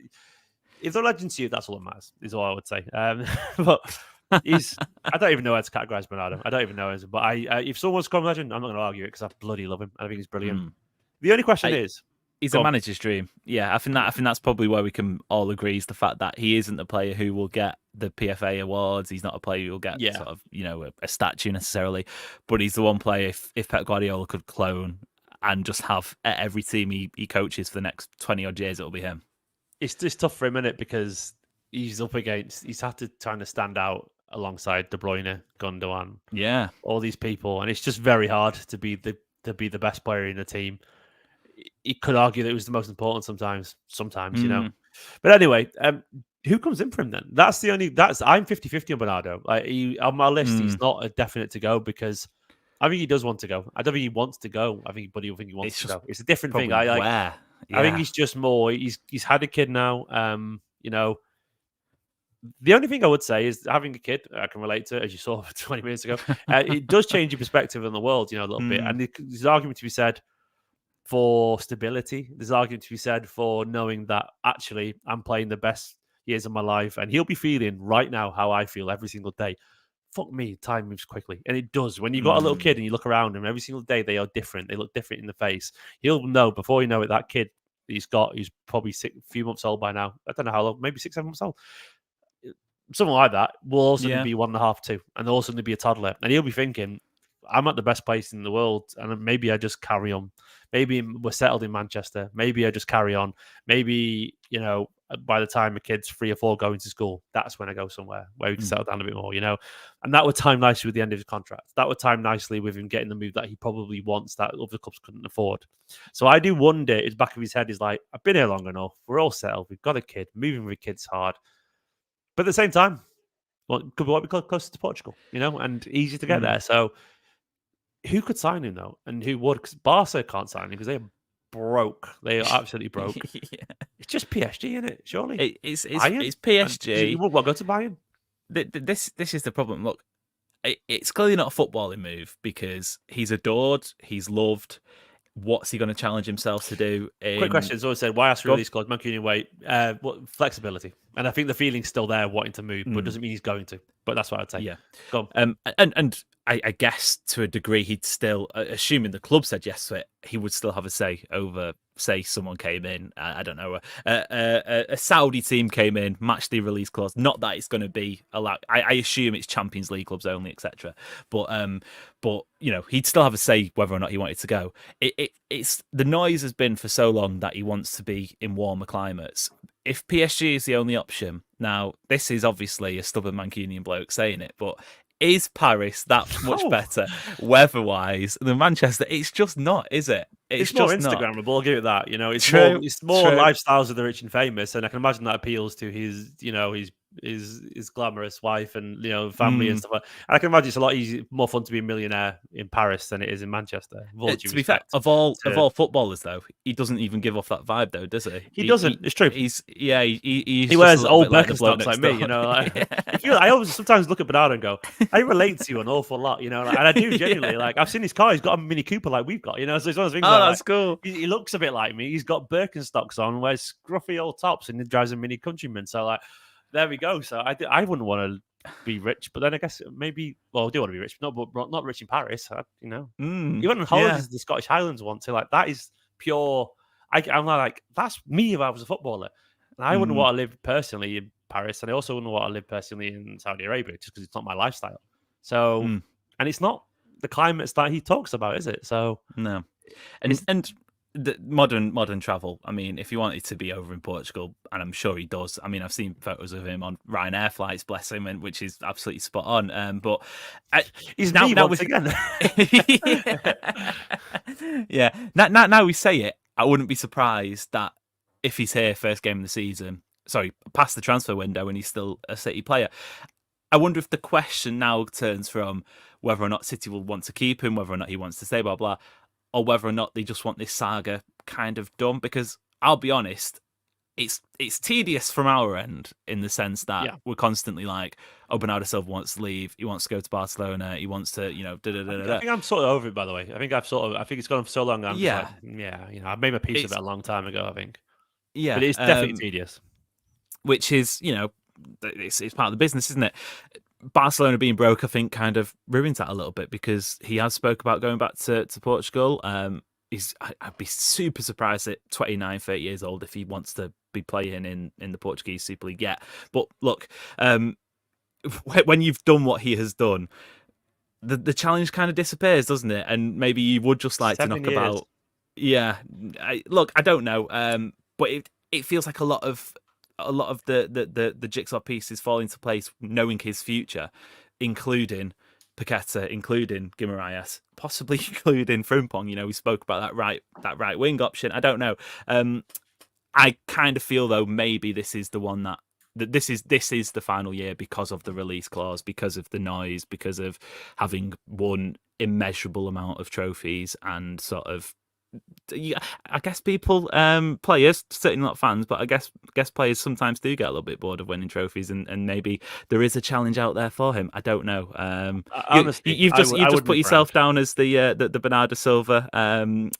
If they're legend to you, that's all that matters. Is all I would say. But I don't even know how to categorize Bernardo. I don't even know him. But if someone's called legend, I'm not going to argue it because I bloody love him. I think he's brilliant. The only question is, He's Go a on. manager's dream. Yeah, I think that's probably where we can all agree is the fact that he isn't a player who will get the PFA awards. He's not a player who will get Yeah. sort of a statue necessarily, but he's the one player if Pep Guardiola could clone and just have at every team he coaches for the next 20 odd years, it'll be him. It's just tough for him, isn't it? Because he's had to trying to stand out alongside De Bruyne, Gundogan, Yeah. all these people, and it's just very hard to be the best player in the team. You could argue that it was the most important sometimes, But anyway, who comes in for him then? I'm 50-50 on Bernardo. On my list, he's not a definite to go because I think he does want to go. I don't think he wants to go. I think he wants to go. It's a different thing. Where? Yeah. I think he's just more. He's had a kid now. The only thing I would say is having a kid, I can relate to, as you saw 20 minutes ago. It does change your perspective on the world, a little bit. And there's an argument to be said for stability. There's an argument to be said for knowing that actually I'm playing the best years of my life, and he'll be feeling right now how I feel every single day. Fuck me, time moves quickly, and it does. When you've got a little kid and you look around him every single day, they are different. They look different in the face. He'll know before you know it. That kid he's probably a few months old by now. I don't know how long, maybe 6, 7 months old. Something like that will also be 1.5, 2, and also be a toddler, and he'll be thinking, "I'm at the best place in the world, and maybe I just carry on. Maybe we're settled in Manchester. Maybe I just carry on. Maybe by the time a kid's 3 or 4 going to school, that's when I go somewhere where we can settle down a bit more, And that would time nicely with the end of his contract. That would time nicely with him getting the move that he probably wants that other clubs couldn't afford. So I do wonder, his back of his head is like, I've been here long enough. We're all settled. We've got a kid. Moving with kids hard. But at the same time, could be closer to Portugal, and easy to get there. So who could sign him though, and who would? Because Barca can't sign him because they are broke. They are absolutely broke. It's just PSG, isn't it? Surely it's PSG. You would go to Bayern. This is the problem. Look, it's clearly not a footballing move because he's adored, he's loved. What's he going to challenge himself to do? Quick question. Someone said, why ask for release clause? Mancunian way. What flexibility? And I think the feeling's still there, wanting to move, but doesn't mean he's going to. But that's what I'd say. Yeah. Go on. And I guess to a degree, he'd still, assuming the club said yes to it, he would still have a say over, say, someone came in, I don't know, a Saudi team came in, matched the release clause. Not that it's going to be allowed. I assume it's Champions League clubs only, etc. But he'd still have a say whether or not he wanted to go. It's the noise has been for so long that he wants to be in warmer climates. If PSG is the only option, now this is obviously a stubborn Mancunian bloke saying it, but is Paris that much better weather-wise than Manchester? It's just not, is it? It's more Instagrammable, I'll give it that. It's true, it's more lifestyles of the rich and famous, and I can imagine that appeals to his glamorous wife and family and stuff like that. And I can imagine it's a lot more fun to be a millionaire in Paris than it is in Manchester. To be fair, of all footballers though, he doesn't even give off that vibe though, does he? He doesn't. It's true. He wears old Birkenstocks like me. I always sometimes look at Bernardo and go, I relate to you an awful lot. And I do genuinely. Like I've seen his car. He's got a Mini Cooper like we've got. So it's one of those things. Oh, that's cool. He looks a bit like me. He's got Birkenstocks on, wears scruffy old tops, and he drives a Mini Countryman. So there we go. So I wouldn't want to be rich, but then I guess maybe. Well, I do want to be rich, but not rich in Paris. He went on holidays to the Scottish Highlands once. So that is pure. I'm like that's me if I was a footballer, and I wouldn't want to live personally in Paris, and I also wouldn't want to live personally in Saudi Arabia just because it's not my lifestyle. So and it's not the climates that he talks about, is it? So no, and the modern travel. I mean, if he wanted to be over in Portugal, and I'm sure he does. I mean, I've seen photos of him on Ryanair flights, bless him, which is absolutely spot on. But he's now once again. Yeah. Now we say it, I wouldn't be surprised that if he's here first game of the season, past the transfer window, and he's still a City player. I wonder if the question now turns from whether or not City will want to keep him, whether or not he wants to stay, blah blah. Or whether or not they just want this saga kind of done. Because I'll be honest, it's tedious from our end in the sense that we're constantly like, Bernardo Silva wants to leave, he wants to go to Barcelona, he wants to, I think I'm sort of over it, by the way. I think it's gone on for so long. I made my peace of it a long time ago, I think. Yeah. But it's definitely tedious. Which is, it's part of the business, isn't it? Barcelona being broke, I think, kind of ruins that a little bit because he has spoke about going back to Portugal. I'd be super surprised at 29, 30 years old if he wants to be playing in the Portuguese Super League yet. But look, when you've done what he has done, the challenge kind of disappears, doesn't it? And maybe you would just like 7 to knock years. about. Yeah, I don't know, but it feels like a lot of the jigsaw pieces fall into place, knowing his future, including Paqueta, including Guimaraes, possibly including Frimpong. We spoke about that right wing option. I don't know. I kind of feel though maybe this is the one that this is the final year because of the release clause, because of the noise, because of having won immeasurable amount of trophies, and sort of, I guess people, players, certainly not fans, but I guess players sometimes do get a little bit bored of winning trophies, and maybe there is a challenge out there for him. I don't know. Honestly, you've just put yourself proud. down as the Bernardo Silva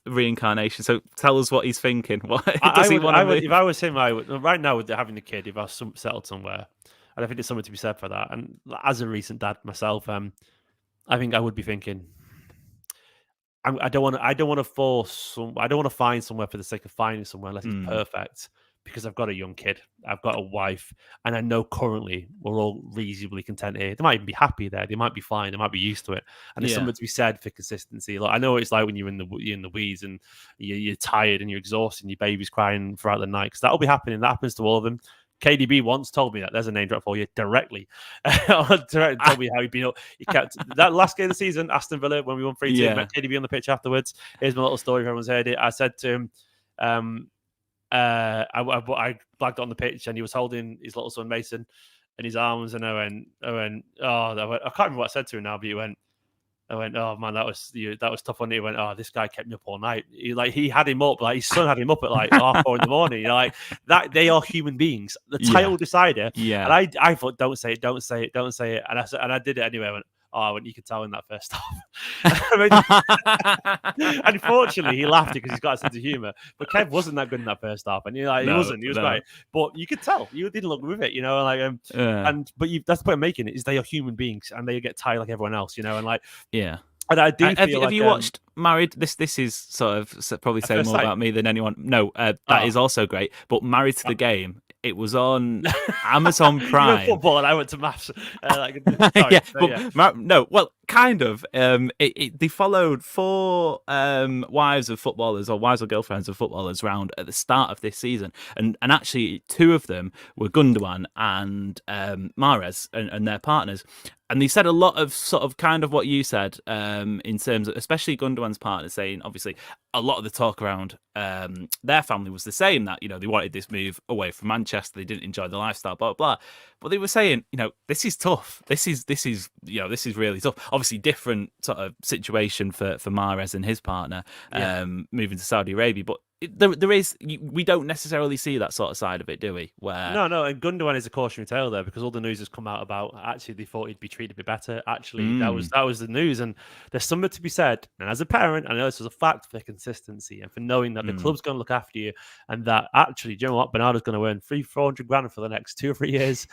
reincarnation. So tell us what he's thinking. What does he want to move? If I was him, I would. Right now, with having a kid, if I was settled somewhere, and I think there's something to be said for that. And as a recent dad myself, I think I would be thinking, I don't want to force. I don't want to find somewhere for the sake of finding somewhere unless it's perfect. Because I've got a young kid, I've got a wife, and I know currently we're all reasonably content here. They might even be happy there. They might be fine. They might be used to it. And there's something to be said for consistency. Like, I know what it's like when you're in the weeds and you're tired and you're exhausted and your baby's crying throughout the night, because that'll be happening. That happens to all of them. KDB once told me that. There's a name drop for you directly. Told me how he'd been up. He kept that last game of the season, Aston Villa, when we won 3-2. Met KDB on the pitch afterwards. Here's my little story if everyone's heard it. I said to him, I blagged on the pitch and he was holding his little son Mason in his arms, and I went, I can't remember what I said to him now, but I went, oh man, that was tough on you. He went, oh, this guy kept me up all night. He had him up, like his son had him up at like 4:30 in the morning. Like that, they are human beings. The title decider. Yeah. And I thought, don't say it. And I did it anyway. I went, you could tell in that first half. Unfortunately, he laughed because he's got a sense of humour. But Kev wasn't that good in that first half, and he wasn't. He was great, but you could tell you didn't look with it, that's the point I'm making. Is they are human beings and they get tired like everyone else, and like And I do feel have you watched Married? This is sort of probably saying more about me than anyone. No, that is also great. But Married to the Game, it was on Amazon Prime. You went football and I went to maths. Kind of. They followed 4 wives of footballers, or wives or girlfriends of footballers, around at the start of this season, and actually 2 of them were Gundogan and Mahrez and their partners. And they said a lot of sort of kind of what you said, in terms of, especially Gundogan's partner, saying obviously a lot of the talk around their family was the same, that they wanted this move away from Manchester, they didn't enjoy the lifestyle, blah blah blah. But they were saying, this is tough. This is really tough. Obviously, different sort of situation for Mahrez and his partner, moving to Saudi Arabia, but there is, we don't necessarily see that sort of side of it, do we? Where no, and Gundogan is a cautionary tale there, because all the news has come out about actually they thought he'd be treated a bit better. Actually, that was the news, and there's something to be said. And as a parent, I know this was a fact, for consistency and for knowing that the club's going to look after you, and that actually, do you know what, Bernardo's going to earn 300-400 grand for the next 2 or 3 years.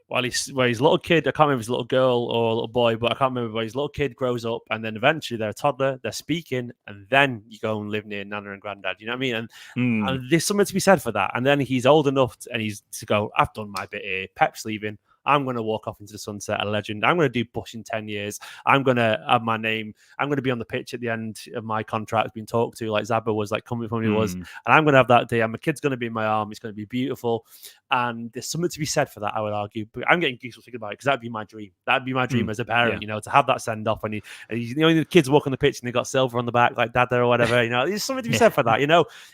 While his little kid, I can't remember if it's a little girl or a little boy, but I can't remember, where his little kid grows up, and then eventually they're a toddler, they're speaking, and then you go and live near Nana and Granddad. You know what I mean? And there's something to be said for that. And then he's old enough to go, I've done my bit here. Pep's leaving. I'm going to walk off into the sunset, a legend. I'm going to do Bush in 10 years. I'm going to have my name. I'm going to be on the pitch at the end of my contract being talked to, like Zabba was, like coming from he was. And I'm going to have that day. And my kid's going to be in my arm. It's going to be beautiful. And there's something to be said for that, I would argue. But I'm getting goosebumps thinking about it, because that'd be my dream. That'd be my dream as a parent, to have that send off. And the kids walk on the pitch and they got silver on the back, like dad there or whatever. There's something to be said for that,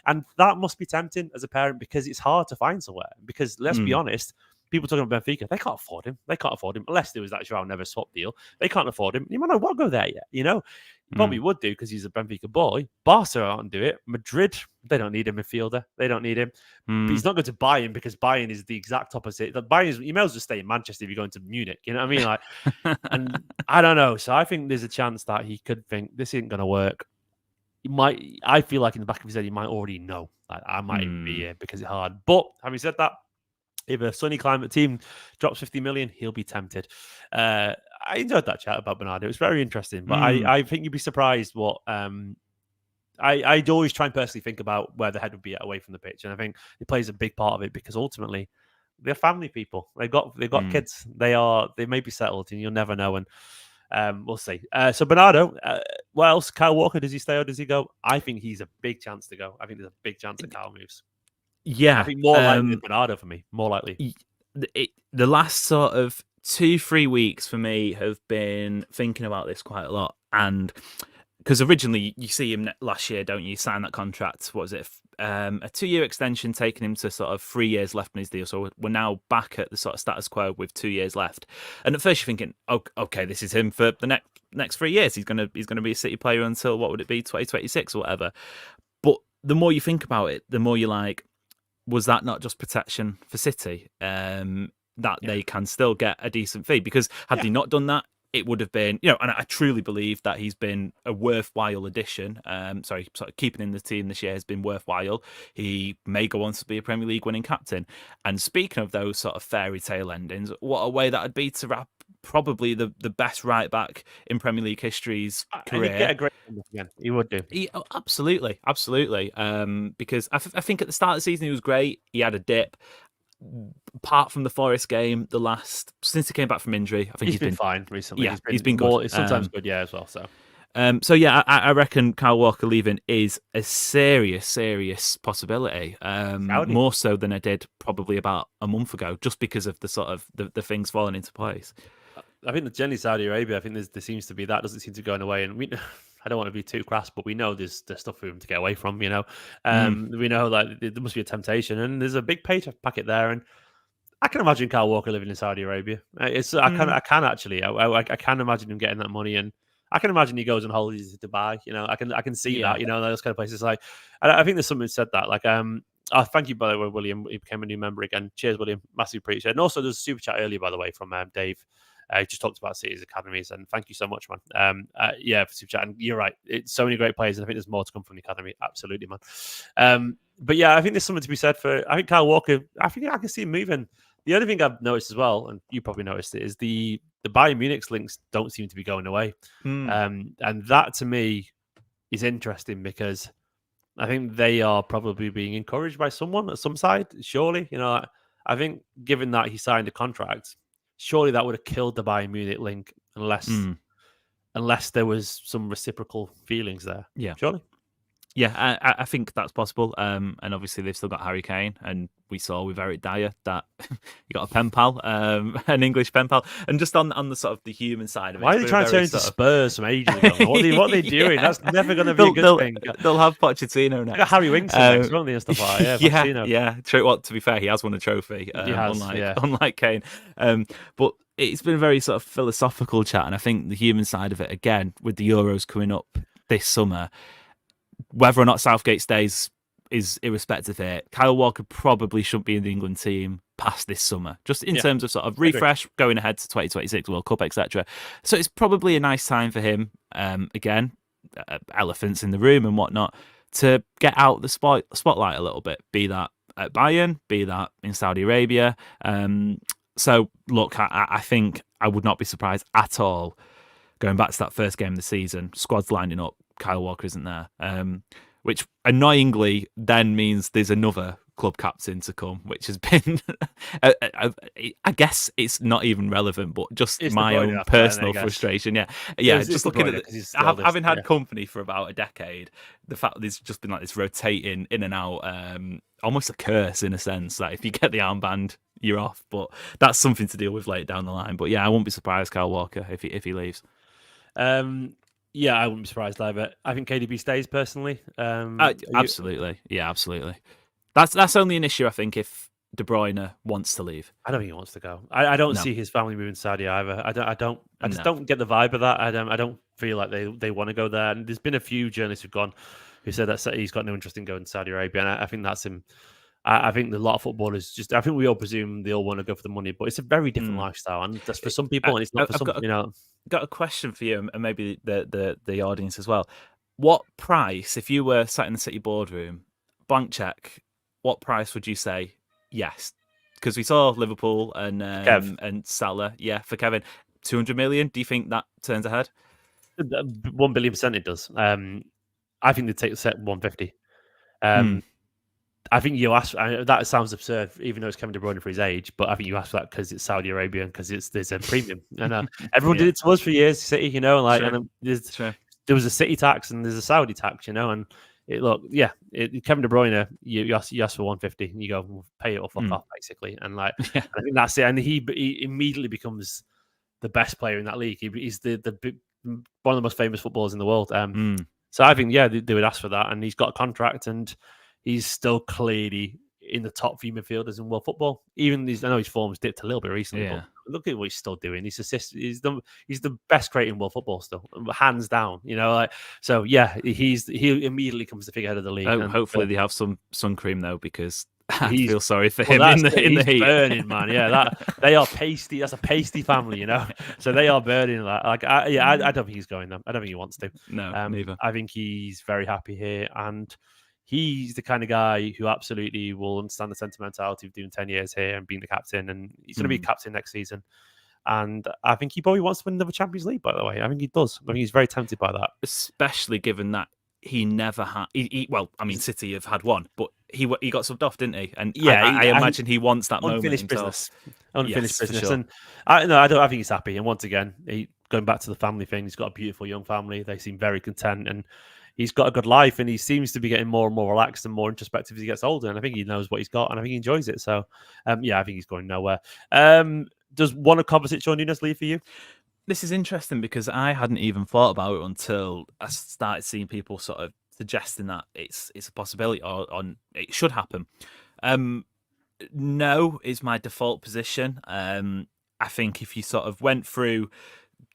And that must be tempting as a parent, because it's hard to find somewhere. Because let's be honest, people talking about Benfica, they can't afford him. Unless there was that João Neves swap deal. They can't afford him. You might not want to go there yet, He probably would do, because he's a Benfica boy. Barca aren't do it. Madrid, they don't need a midfielder. They don't need him. But he's not going to Bayern, because Bayern is the exact opposite. You may as well stay in Manchester if you're going to Munich. You know what I mean? Like, and I don't know. So I think there's a chance that he could think this isn't going to work. I feel like in the back of his head, he might already know. Like, I might even be here because it's hard. But having said that, if a sunny climate team drops 50 million, he'll be tempted. I enjoyed that chat about Bernardo. It was very interesting. But I think you'd be surprised what I'd always try and personally think about where the head would be at away from the pitch, and I think it plays a big part of it because ultimately they're family people. They've got kids. They may be settled, and you'll never know. And we'll see. So Bernardo, what else? Kyle Walker, does he stay or does he go? I think he's a big chance to go. I think there's a big chance that Kyle moves. Yeah, I think more likely than Bernardo for me. More likely. The last sort of 2-3 weeks for me have been thinking about this quite a lot, and because originally you see him last year, don't you? Sign that contract. What was it? A 2-year extension, taking him to sort of 3 years left in his deal. So we're now back at the sort of status quo with 2 years left. And at first you're thinking, okay, this is him for the next 3 years. He's gonna be a City player until, what would it be, 2026 or whatever. But the more you think about it, the more you're like, was that not just protection for City? That they can still get a decent fee, because had they not done that, it would have been, and I truly believe that he's been a worthwhile addition. Sort of keeping in the team this year has been worthwhile. He may go on to be a Premier League winning captain. And speaking of those sort of fairy tale endings, what a way that would be to wrap probably the best right back in Premier League history's career. And he'd get a great again. He would do. Absolutely. Because I think at the start of the season he was great. He had a dip. Apart from the Forest game, since he came back from injury, I think he's been fine recently. Yeah, he's been good. It's sometimes good, as well. So, I reckon Kyle Walker leaving is a serious possibility. More so than I did probably about a month ago, just because of the sort of the things falling into place. I think the generally Saudi Arabia, I think there seems to be that doesn't seem to go away, and I don't want to be too crass, but we know there's stuff for him to get away from. We know that there must be a temptation, and there's a big pay packet there, and I can imagine Kyle Walker living in Saudi Arabia. I can actually. I can imagine him getting that money, and I can imagine he goes on holidays to Dubai. I can see that. Those kind of places. Like, I think there's something said that. Like, thank you, by the way, William. He became a new member again. Cheers, William. Massively appreciate it. And also, there's a super chat earlier, by the way, from Dave. Just talked about City's academies, and thank you so much, man. For super chat. And you're right. It's so many great players, and I think there's more to come from the academy. Absolutely, man. But yeah, I think there's something to be said for. I think Kyle Walker. I think I can see him moving. The other thing I've noticed as well, and you probably noticed it, is the Bayern Munich's links don't seem to be going away. And that to me is interesting, because I think they are probably being encouraged by someone at some side. Surely, I think given that he signed a contract, surely that would have killed the Bayern Munich link unless there was some reciprocal feelings there. Yeah, surely. Yeah, I think that's possible. And obviously they've still got Harry Kane, and we saw with Eric Dyer that he got a pen pal, an English pen pal. And just on the sort of the human side of it, why are they trying to turn into Spurs from ages ago? What are they doing? Yeah. That's never going to be a good thing. They'll have Pochettino next. They got Harry Winks next, won't they, and stuff like that. Yeah. True. Well, to be fair, he has won a trophy, unlike Kane. But it's been a very sort of philosophical chat, and I think the human side of it, again, with the Euros coming up this summer, whether or not Southgate stays is irrespective of it. Kyle Walker probably shouldn't be in the England team past this summer, just in terms of sort of refresh going ahead to 2026 World Cup, etc. So it's probably a nice time for him, again, elephants in the room and whatnot, to get out the spotlight a little bit, be that at Bayern, be that in Saudi Arabia. So look, I think I would not be surprised at all, going back to that first game of the season, squad's lining up, Kyle Walker isn't there, which annoyingly then means there's another club captain to come, which has been, I guess it's not even relevant, but just it's my own personal frustration. Just looking at it, having had Kompany for about a decade, the fact that there's just been like this rotating in and out, almost a curse in a sense, that if you get the armband, you're off. But that's something to deal with later down the line. But yeah, I won't be surprised, Kyle Walker, if he leaves. Yeah, I wouldn't be surprised either. I think KDB stays personally. Absolutely. Yeah, absolutely. That's only an issue, I think, if De Bruyne wants to leave. I don't think he wants to go. I don't see his family moving to Saudi either. I just don't get the vibe of that. I don't feel like they want to go there. And there's been a few journalists who've gone who said that he's got no interest in going to Saudi Arabia. And I think that's him. I think a lot of footballers I think we all presume they all want to go for the money, but it's a very different lifestyle. And that's for some people, and it's not for some, Got a question for you, and maybe the audience as well. What price, if you were sat in the City boardroom, blank check, what price would you say yes? Because we saw Liverpool and Salah, for Kevin, 200 million. Do you think that turns ahead? 1 billion% it does. I think they take the set 150. I think you asked. That sounds absurd, even though it's Kevin De Bruyne for his age. But I think you asked for that because it's Saudi Arabia and because there's a premium. And everyone did it to us for years, City. You know, like, and there was a City tax and there's a Saudi tax. You know, and Kevin De Bruyne, you ask for 150, and you go, we'll pay it or fuck off, basically. And like, I think that's it. And he immediately becomes the best player in that league. He's the one of the most famous footballers in the world. So I think they would ask for that, and he's got a contract and. He's still clearly in the top few midfielders in world football. Even I know his form's dipped a little bit recently, but look at what he's still doing. He's the best creator in world football still, hands down. You know, like, so yeah, he immediately comes to figurehead of the league. Hopefully they have some sun cream though, because I feel sorry for him in the heat. Burning, man. Yeah, they are pasty. That's a pasty family, you know. So they are burning. I don't think he's going there. I don't think he wants to. No, neither. I think he's very happy here, and he's the kind of guy who absolutely will understand the sentimentality of doing 10 years here and being the captain. And he's going to be captain next season. And I think he probably wants to win another Champions League, by the way. I think he does. I think he's very tempted by that. Especially given that he never had... City have had one, but he got subbed off, didn't he? And I imagine he wants that unfinished moment. Unfinished business. Sure. And I think he's happy. And once again, going back to the family thing, he's got a beautiful young family. They seem very content, and he's got a good life, and he seems to be getting more and more relaxed and more introspective as he gets older. And I think he knows what he's got, and I think he enjoys it. So, I think he's going nowhere. Does one of Kovacic or Núñez leave for you? This is interesting because I hadn't even thought about it until I started seeing people sort of suggesting that it's a possibility or it should happen. No is my default position. I think if you sort of went through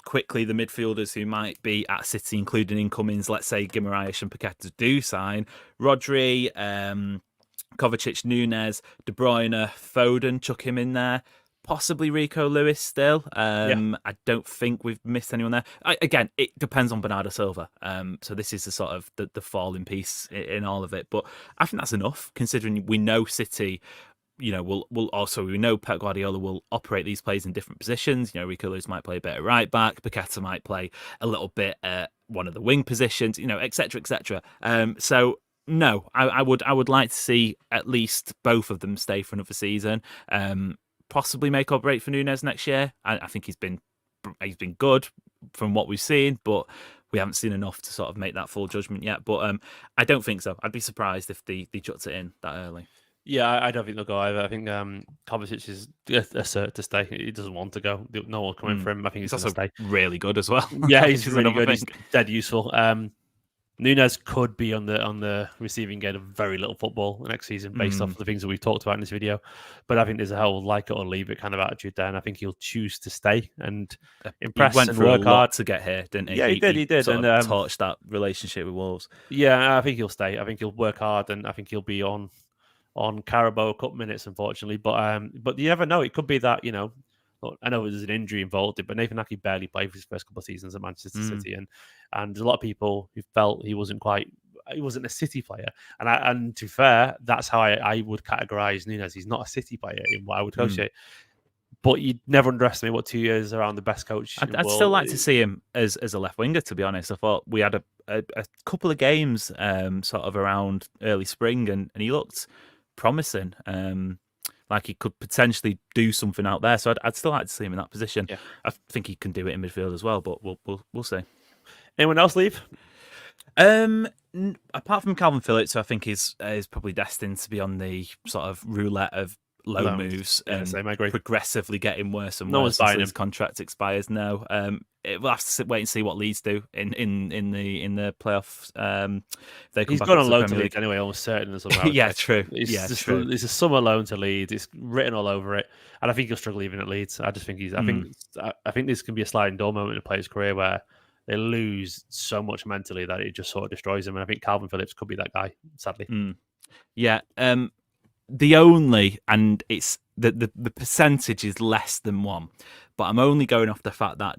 quickly the midfielders who might be at City, including incomings, let's say Guimaraes and Paqueta do sign, Rodri, Kovacic, Núñez, De Bruyne, Foden, chuck him in there, possibly Rico Lewis still. I don't think we've missed anyone there. Again, it depends on Bernardo Silva. So this is the sort of the falling piece in all of it. But I think that's enough, considering we know City... we know Pep Guardiola will operate these players in different positions. You know, Rico Lewis might play a bit at right back, Paqueta might play a little bit at one of the wing positions, etc., etc. So no, I would like to see at least both of them stay for another season. Possibly make or break for Núñez next year. I think he's been good from what we've seen, but we haven't seen enough to sort of make that full judgment yet. But I don't think so. I'd be surprised if they chucked it in that early. Yeah, I don't think they'll go either. I think Kovacic is a cert to stay. He doesn't want to go. No one will come in for him. I think he's also stay. Really good as well. Yeah, he's really good. He's dead useful. Núñez could be on the receiving end of very little football next season based off the things that we've talked about in this video. But I think there's a whole like it or leave it kind of attitude there, and I think he'll choose to stay and impress and work hard to get here, didn't he? Yeah, he did. Sort of torched that relationship with Wolves. Yeah, I think he'll stay. I think he'll work hard, and I think he'll be on Carabao Cup minutes, unfortunately. But you never know. It could be that, I know there's an injury involved, but Nathan Ake barely played for his first couple of seasons at Manchester City, and there's a lot of people who felt he wasn't a City player. And to be fair, that's how I would categorise Núñez. He's not a City player in what I would coach it. But you'd never underestimate what 2 years around the best coach. I'd still like to see him as a left winger, to be honest. I thought we had a couple of games sort of around early spring, and he looked promising. Like he could potentially do something out there. So I'd still like to see him in that position. Yeah. I think he can do it in midfield as well, but we'll see. Anyone else leave? Apart from Calvin Phillips, who I think is probably destined to be on the sort of roulette of loan moves and progressively getting worse and worse as his contract expires. No, we'll have to wait and see what Leeds do in the playoffs. He's gone on loan to Leeds anyway, almost certain. Yeah, true. It's a summer loan to Leeds. It's written all over it, and I think he'll struggle even at Leeds. I just think I think this can be a sliding door moment in a player's career where they lose so much mentally that it just sort of destroys them. And I think Calvin Phillips could be that guy, sadly. Yeah. The only, and it's the percentage is less than 1, but I'm only going off the fact that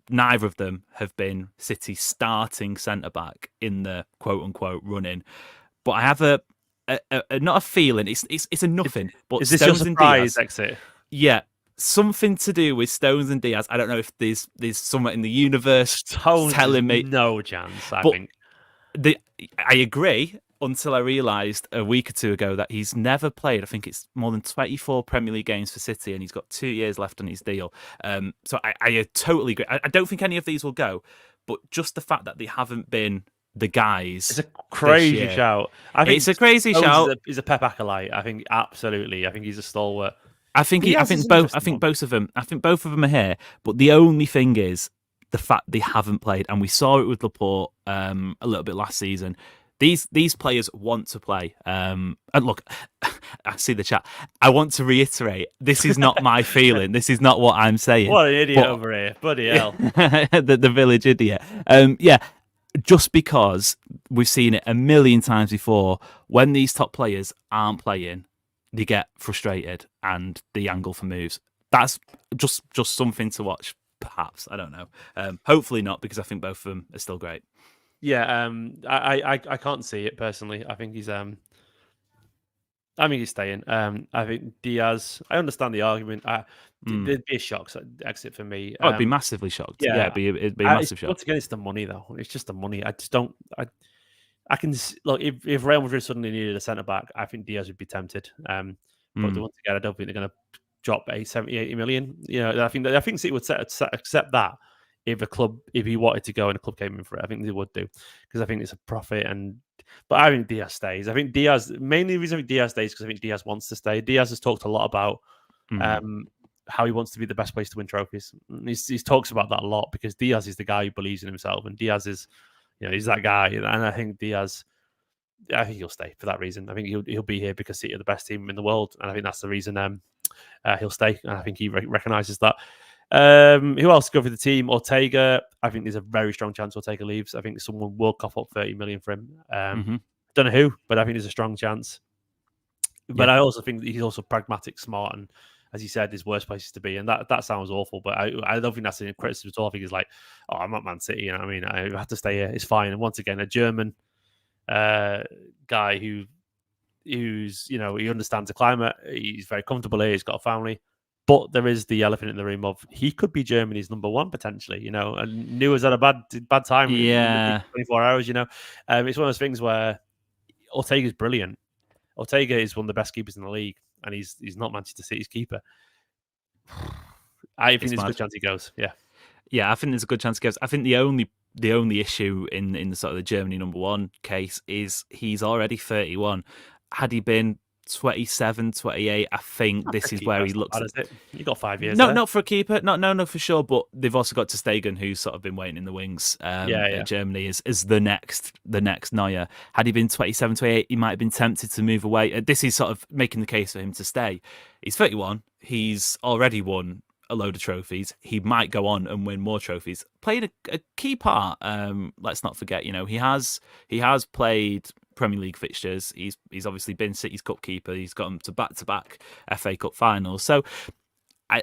neither of them have been City's starting centre back in the quote unquote running. But I have a not a feeling. It's a nothing. But is this your surprise exit? Yeah, something to do with Stones and Diaz. I don't know if there's something in the universe telling me no chance. I think. I agree until I realised a week or two ago that he's never played. I think it's more than 24 Premier League games for City, and he's got 2 years left on his deal. So I totally agree. I don't think any of these will go, but just the fact that they haven't been the guys. It's a crazy year, shout. I think it's a crazy shout. He's a Pep acolyte. I think absolutely. I think he's a stalwart. I think both of them are here. But the only thing is the fact they haven't played, and we saw it with Laporte a little bit last season. These players want to play. And look, I see the chat. I want to reiterate, this is not my feeling. This is not what I'm saying. What an idiot over here. Bloody hell. the village idiot. Yeah, just because we've seen it a million times before, when these top players aren't playing, they get frustrated and they angle for moves. That's just something to watch, perhaps. I don't know. Hopefully not, because I think both of them are still great. Yeah, I can't see it personally. I think he's staying. I think Diaz. I understand the argument. There'd be a shock exit for me. I'd be massively shocked. Yeah, it'd be a massive shock. Once again, it's the money though. It's just the money. I just don't. I can look if Real Madrid suddenly needed a centre back, I think Diaz would be tempted. But once again, I don't think they're going to drop 70, 80 million. You know, I think City would accept that if he wanted to go and a club came in for it. I think they would do, because I think it's a profit. But I think Diaz stays. I think Diaz, mainly the reason I think Diaz stays because I think Diaz wants to stay. Diaz has talked a lot about how he wants to be the best place to win trophies. He talks about that a lot because Diaz is the guy who believes in himself, and Diaz is, he's that guy. And I think Diaz, I think he'll stay for that reason. I think he'll be here because City are the best team in the world, and I think that's the reason he'll stay. And I think he recognises that. Who else go for the team? Ortega. I think there's a very strong chance Ortega leaves. I think someone will cough up 30 million for him. Don't know who, but I think there's a strong chance. But I also think he's also pragmatic, smart, and as you said, there's worse places to be. And that sounds awful, but I don't think that's a criticism at all. I think he's like, oh, I'm at Man City, you know what I mean? I have to stay here. It's fine. And once again, a German guy who's he understands the climate. He's very comfortable here. He's got a family. But there is the elephant in the room of he could be Germany's number one potentially, and Neuer's had a bad time. Yeah, 24 hours. It's one of those things where Ortega's brilliant. Ortega is one of the best keepers in the league, and he's not Manchester City's keeper. I think there's a good chance he goes. Yeah, I think there's a good chance he goes. I think the only issue in the sort of the Germany number one case is he's already 31. Had he been 27, 28, I think this is where he looks at. You got 5 years. No, not for a keeper. No, for sure. But they've also got ter Stegen, who's sort of been waiting in the wings. At Germany is the next Neuer. Had he been 27, 28, he might have been tempted to move away. This is sort of making the case for him to stay. He's 31. He's already won a load of trophies. He might go on and win more trophies. Played a key part. Let's not forget. He has played Premier League fixtures. He's obviously been City's cup keeper. He's got them to back FA Cup finals. So, I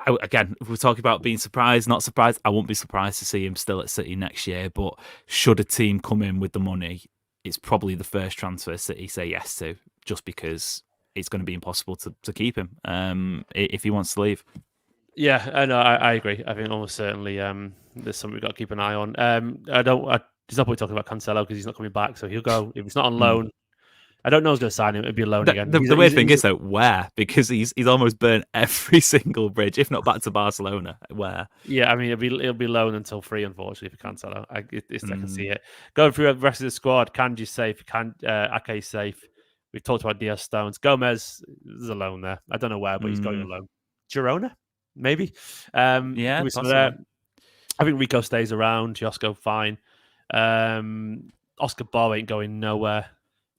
again, if we're talking about being surprised, not surprised, I won't be surprised to see him still at City next year. But should a team come in with the money, it's probably the first transfer City say yes to, just because it's going to be impossible to keep him if he wants to leave. Yeah, I agree. I think almost certainly there's something we've got to keep an eye on. There's no point talking about Cancelo because he's not coming back, so he'll go. If he's not on loan, I don't know who's going to sign him. It'd be a loan again. The weird thing is, though, where? Because he's almost burnt every single bridge, if not back to Barcelona. Where? Yeah, I mean, it'll be loan until free, unfortunately, for Cancelo. I can see it. Going through the rest of the squad, Kanji's safe, Ake's safe. We've talked about Diaz Stones. Gomez, there's a loan there. I don't know where, but he's going alone. Girona, maybe? Yeah, possibly. I think Rico stays around. Josko, fine. Oscar Bow ain't going nowhere.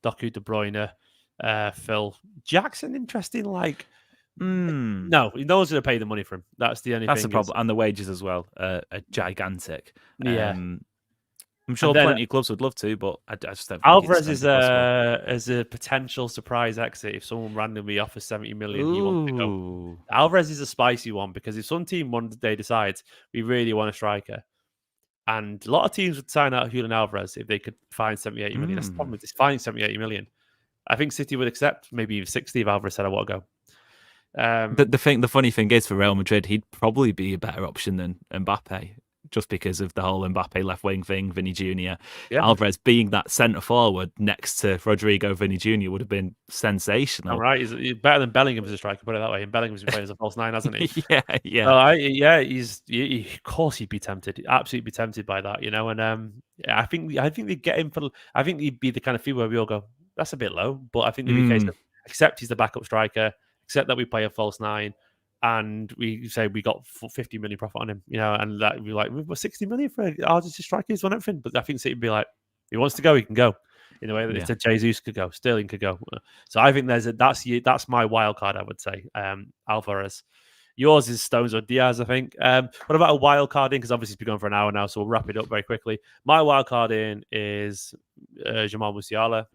Doku, De Bruyne, Phil Jackson, interesting. No one's going to pay the money for him. That's the only thing. That's the problem, and the wages as well are gigantic. Yeah, I'm sure plenty of clubs would love to, but I just don't think Alvarez is a potential surprise exit if someone randomly offers 70 million. He wants to go. Alvarez is a spicy one because if some team one day decides we really want a striker. And a lot of teams would sign out Julian Alvarez if they could find 70, 80 million. That's the problem with this, finding 70, 80 million. I think City would accept maybe even 60 if Alvarez said, I want to go. The funny thing is for Real Madrid, he'd probably be a better option than Mbappe just because of the whole Mbappe left wing thing, Vinny Jr. Yeah. Alvarez being that centre forward next to Rodrigo, Vinny Jr. would have been sensational. I'm right. He's better than Bellingham as a striker, put it that way. And Bellingham's been playing as a false nine, hasn't he? yeah. Of course he'd be tempted, absolutely be tempted by that, And I think they get him for. I think he'd be the kind of feel where we all go, that's a bit low, but I think there'd be a case of accept he's the backup striker, accept that we play a false nine, and we say we got 50 million profit on him, and that would be like, we've got 60 million for Argentine strikers on everything. But I think City would be like, if he wants to go, he can go. In a way that if Jesus could go, Sterling could go. So I think that's my wild card, I would say. Alvarez. Yours is Stones or Diaz, I think. What about a wild card in? Because obviously it's been going for an hour now, so we'll wrap it up very quickly. My wild card in is Jamal Musiala.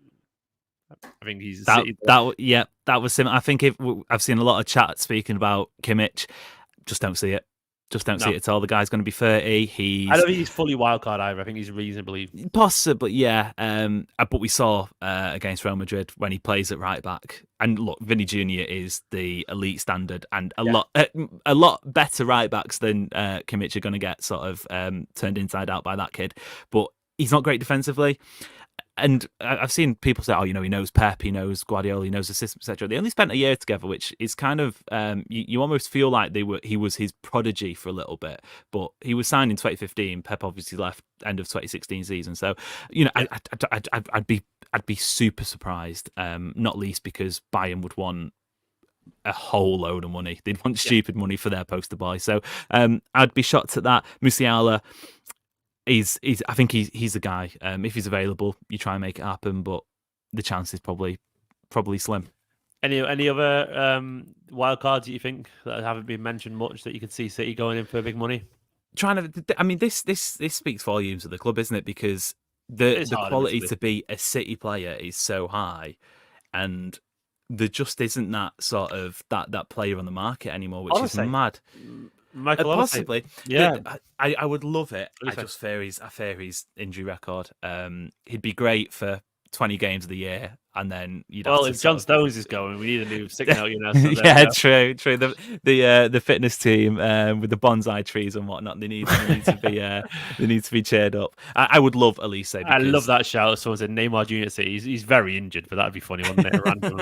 I think he's that was similar. I think I've seen a lot of chat speaking about Kimmich. Just don't see it. Just don't see it at all. The guy's going to be 30. I don't think he's fully wildcard either. I think he's reasonably possibly, yeah. But we saw against Real Madrid when he plays at right back, and look, Vinny Jr. is the elite standard, and a lot better right backs than Kimmich are going to get sort of turned inside out by that kid. But he's not great defensively. And I've seen people say, he knows Pep, he knows Guardiola, he knows the system, etc. They only spent a year together, which is kind of you almost feel like he was his prodigy for a little bit. But he was signed in 2015. Pep obviously left end of 2016 season. So I'd be super surprised, not least because Bayern would want a whole load of money. They'd want stupid money for their poster boy. So I'd be shocked at that. Musiala. I think he's the guy. If he's available, you try and make it happen, but the chance is probably slim. Any other wild cards that you think that haven't been mentioned much that you could see City going in for big money? This speaks volumes of the club, isn't it? Because the quality to be a City player is so high, and there just isn't that sort of that player on the market anymore, which is mad. Possibly, yeah. I would love it. I fear his injury record. He'd be great for 20 games of the year, and then if John Stones is going, we need a new signal, So true. The fitness team with the bonsai trees and whatnot, they need to be cheered up. I would love Elise. I love that shout. Someone said Neymar Jr. City. He's very injured, but that'd be funny, wouldn't it? Random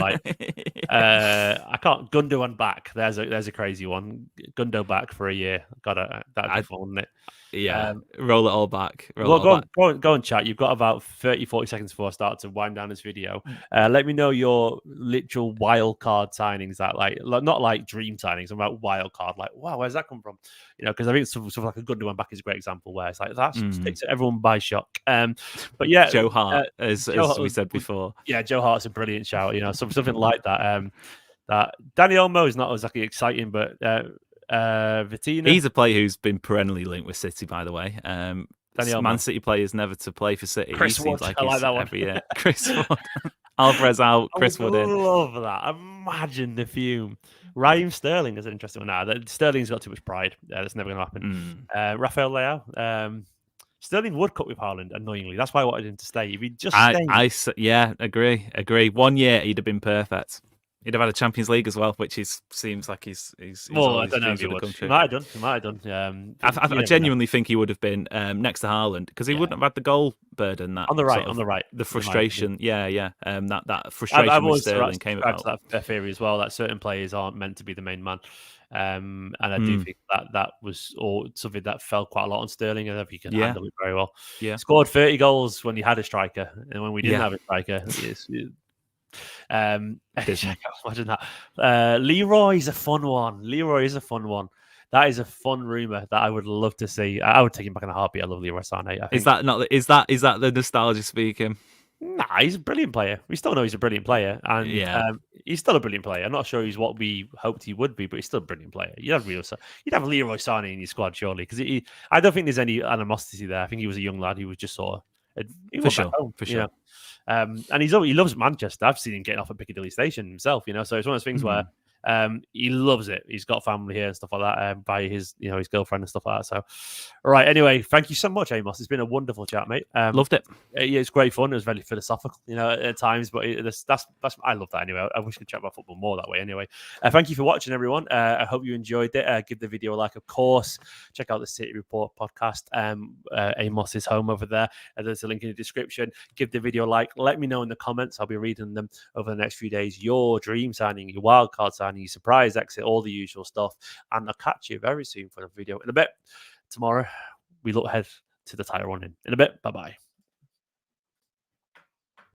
I can't. Gundo back. There's a crazy one. Gundo back for a year. That'd be fun, wouldn't it? Yeah, roll it all back. Go and chat. You've got about 30-40 seconds before I start to wind down this video. Let me know your literal wild card signings that not like dream signings. I'm about wild card. Like, wow, where's that come from? Because I think something like a Gundogan back is a great example where it's like that takes everyone by shock. But yeah, Joe Hart, as we said before. Yeah, Joe Hart's a brilliant shout. Something like that. That Danny Olmo is not exactly exciting, but Vitina. He's a player who's been perennially linked with City, by the way. Man City players never to play for City. Chris Wood, like I like that one. Every year. Chris Wood. Alvarez out, Chris Wood in. I love that. Imagine the fume. Raheem Sterling is an interesting one now. Sterling's got too much pride. That's never going to happen. Rafael Leao. Sterling would cut with Haaland, annoyingly. That's why I wanted him to stay. If he'd just stayed. Agree. 1 year, he'd have been perfect. He'd have had a Champions League as well, which seems like he's well, I don't know if he would. He might have done. I genuinely think he would have been next to Haaland because he wouldn't have had the goal burden. That on the right, the frustration. That frustration with Sterling came about. That theory as well. That certain players aren't meant to be the main man. And I do think that was something that fell quite a lot on Sterling. I don't think he can handle it very well. Yeah, scored 30 goals when he had a striker, and when we didn't have a striker, imagine that. Leroy is a fun one. That is a fun rumor that I would love to see. I would take him back in a heartbeat. I love Leroy Sané. Is that the nostalgia speaking? Nah, he's a brilliant player. We still know he's a brilliant player, and he's still a brilliant player. I'm not sure he's what we hoped he would be, but he's still a brilliant player. You'd have Leroy Sané in your squad surely, because I don't think there's any animosity there. I think he was a young lad. He was just sort of for sure. And he loves Manchester. I've seen him getting off at Piccadilly Station himself, so it's one of those things where He loves it. He's got family here and stuff like that, by his his girlfriend and stuff like that. So, all right. Anyway, thank you so much, Amos. It's been a wonderful chat, mate. Loved it. Yeah, it's great fun. It was very philosophical, at times, but that's I love that anyway. I wish we could chat about football more that way. Anyway, thank you for watching, everyone. I hope you enjoyed it. Give the video a like, of course. Check out the City Report podcast. Amos's home over there. There's a link in the description. Give the video a like. Let me know in the comments. I'll be reading them over the next few days. Your dream signing, your wildcard signing, your surprise exit, all the usual stuff. And I'll catch you very soon for the video in a bit. Tomorrow, we look ahead to the title run in a bit. Bye-bye.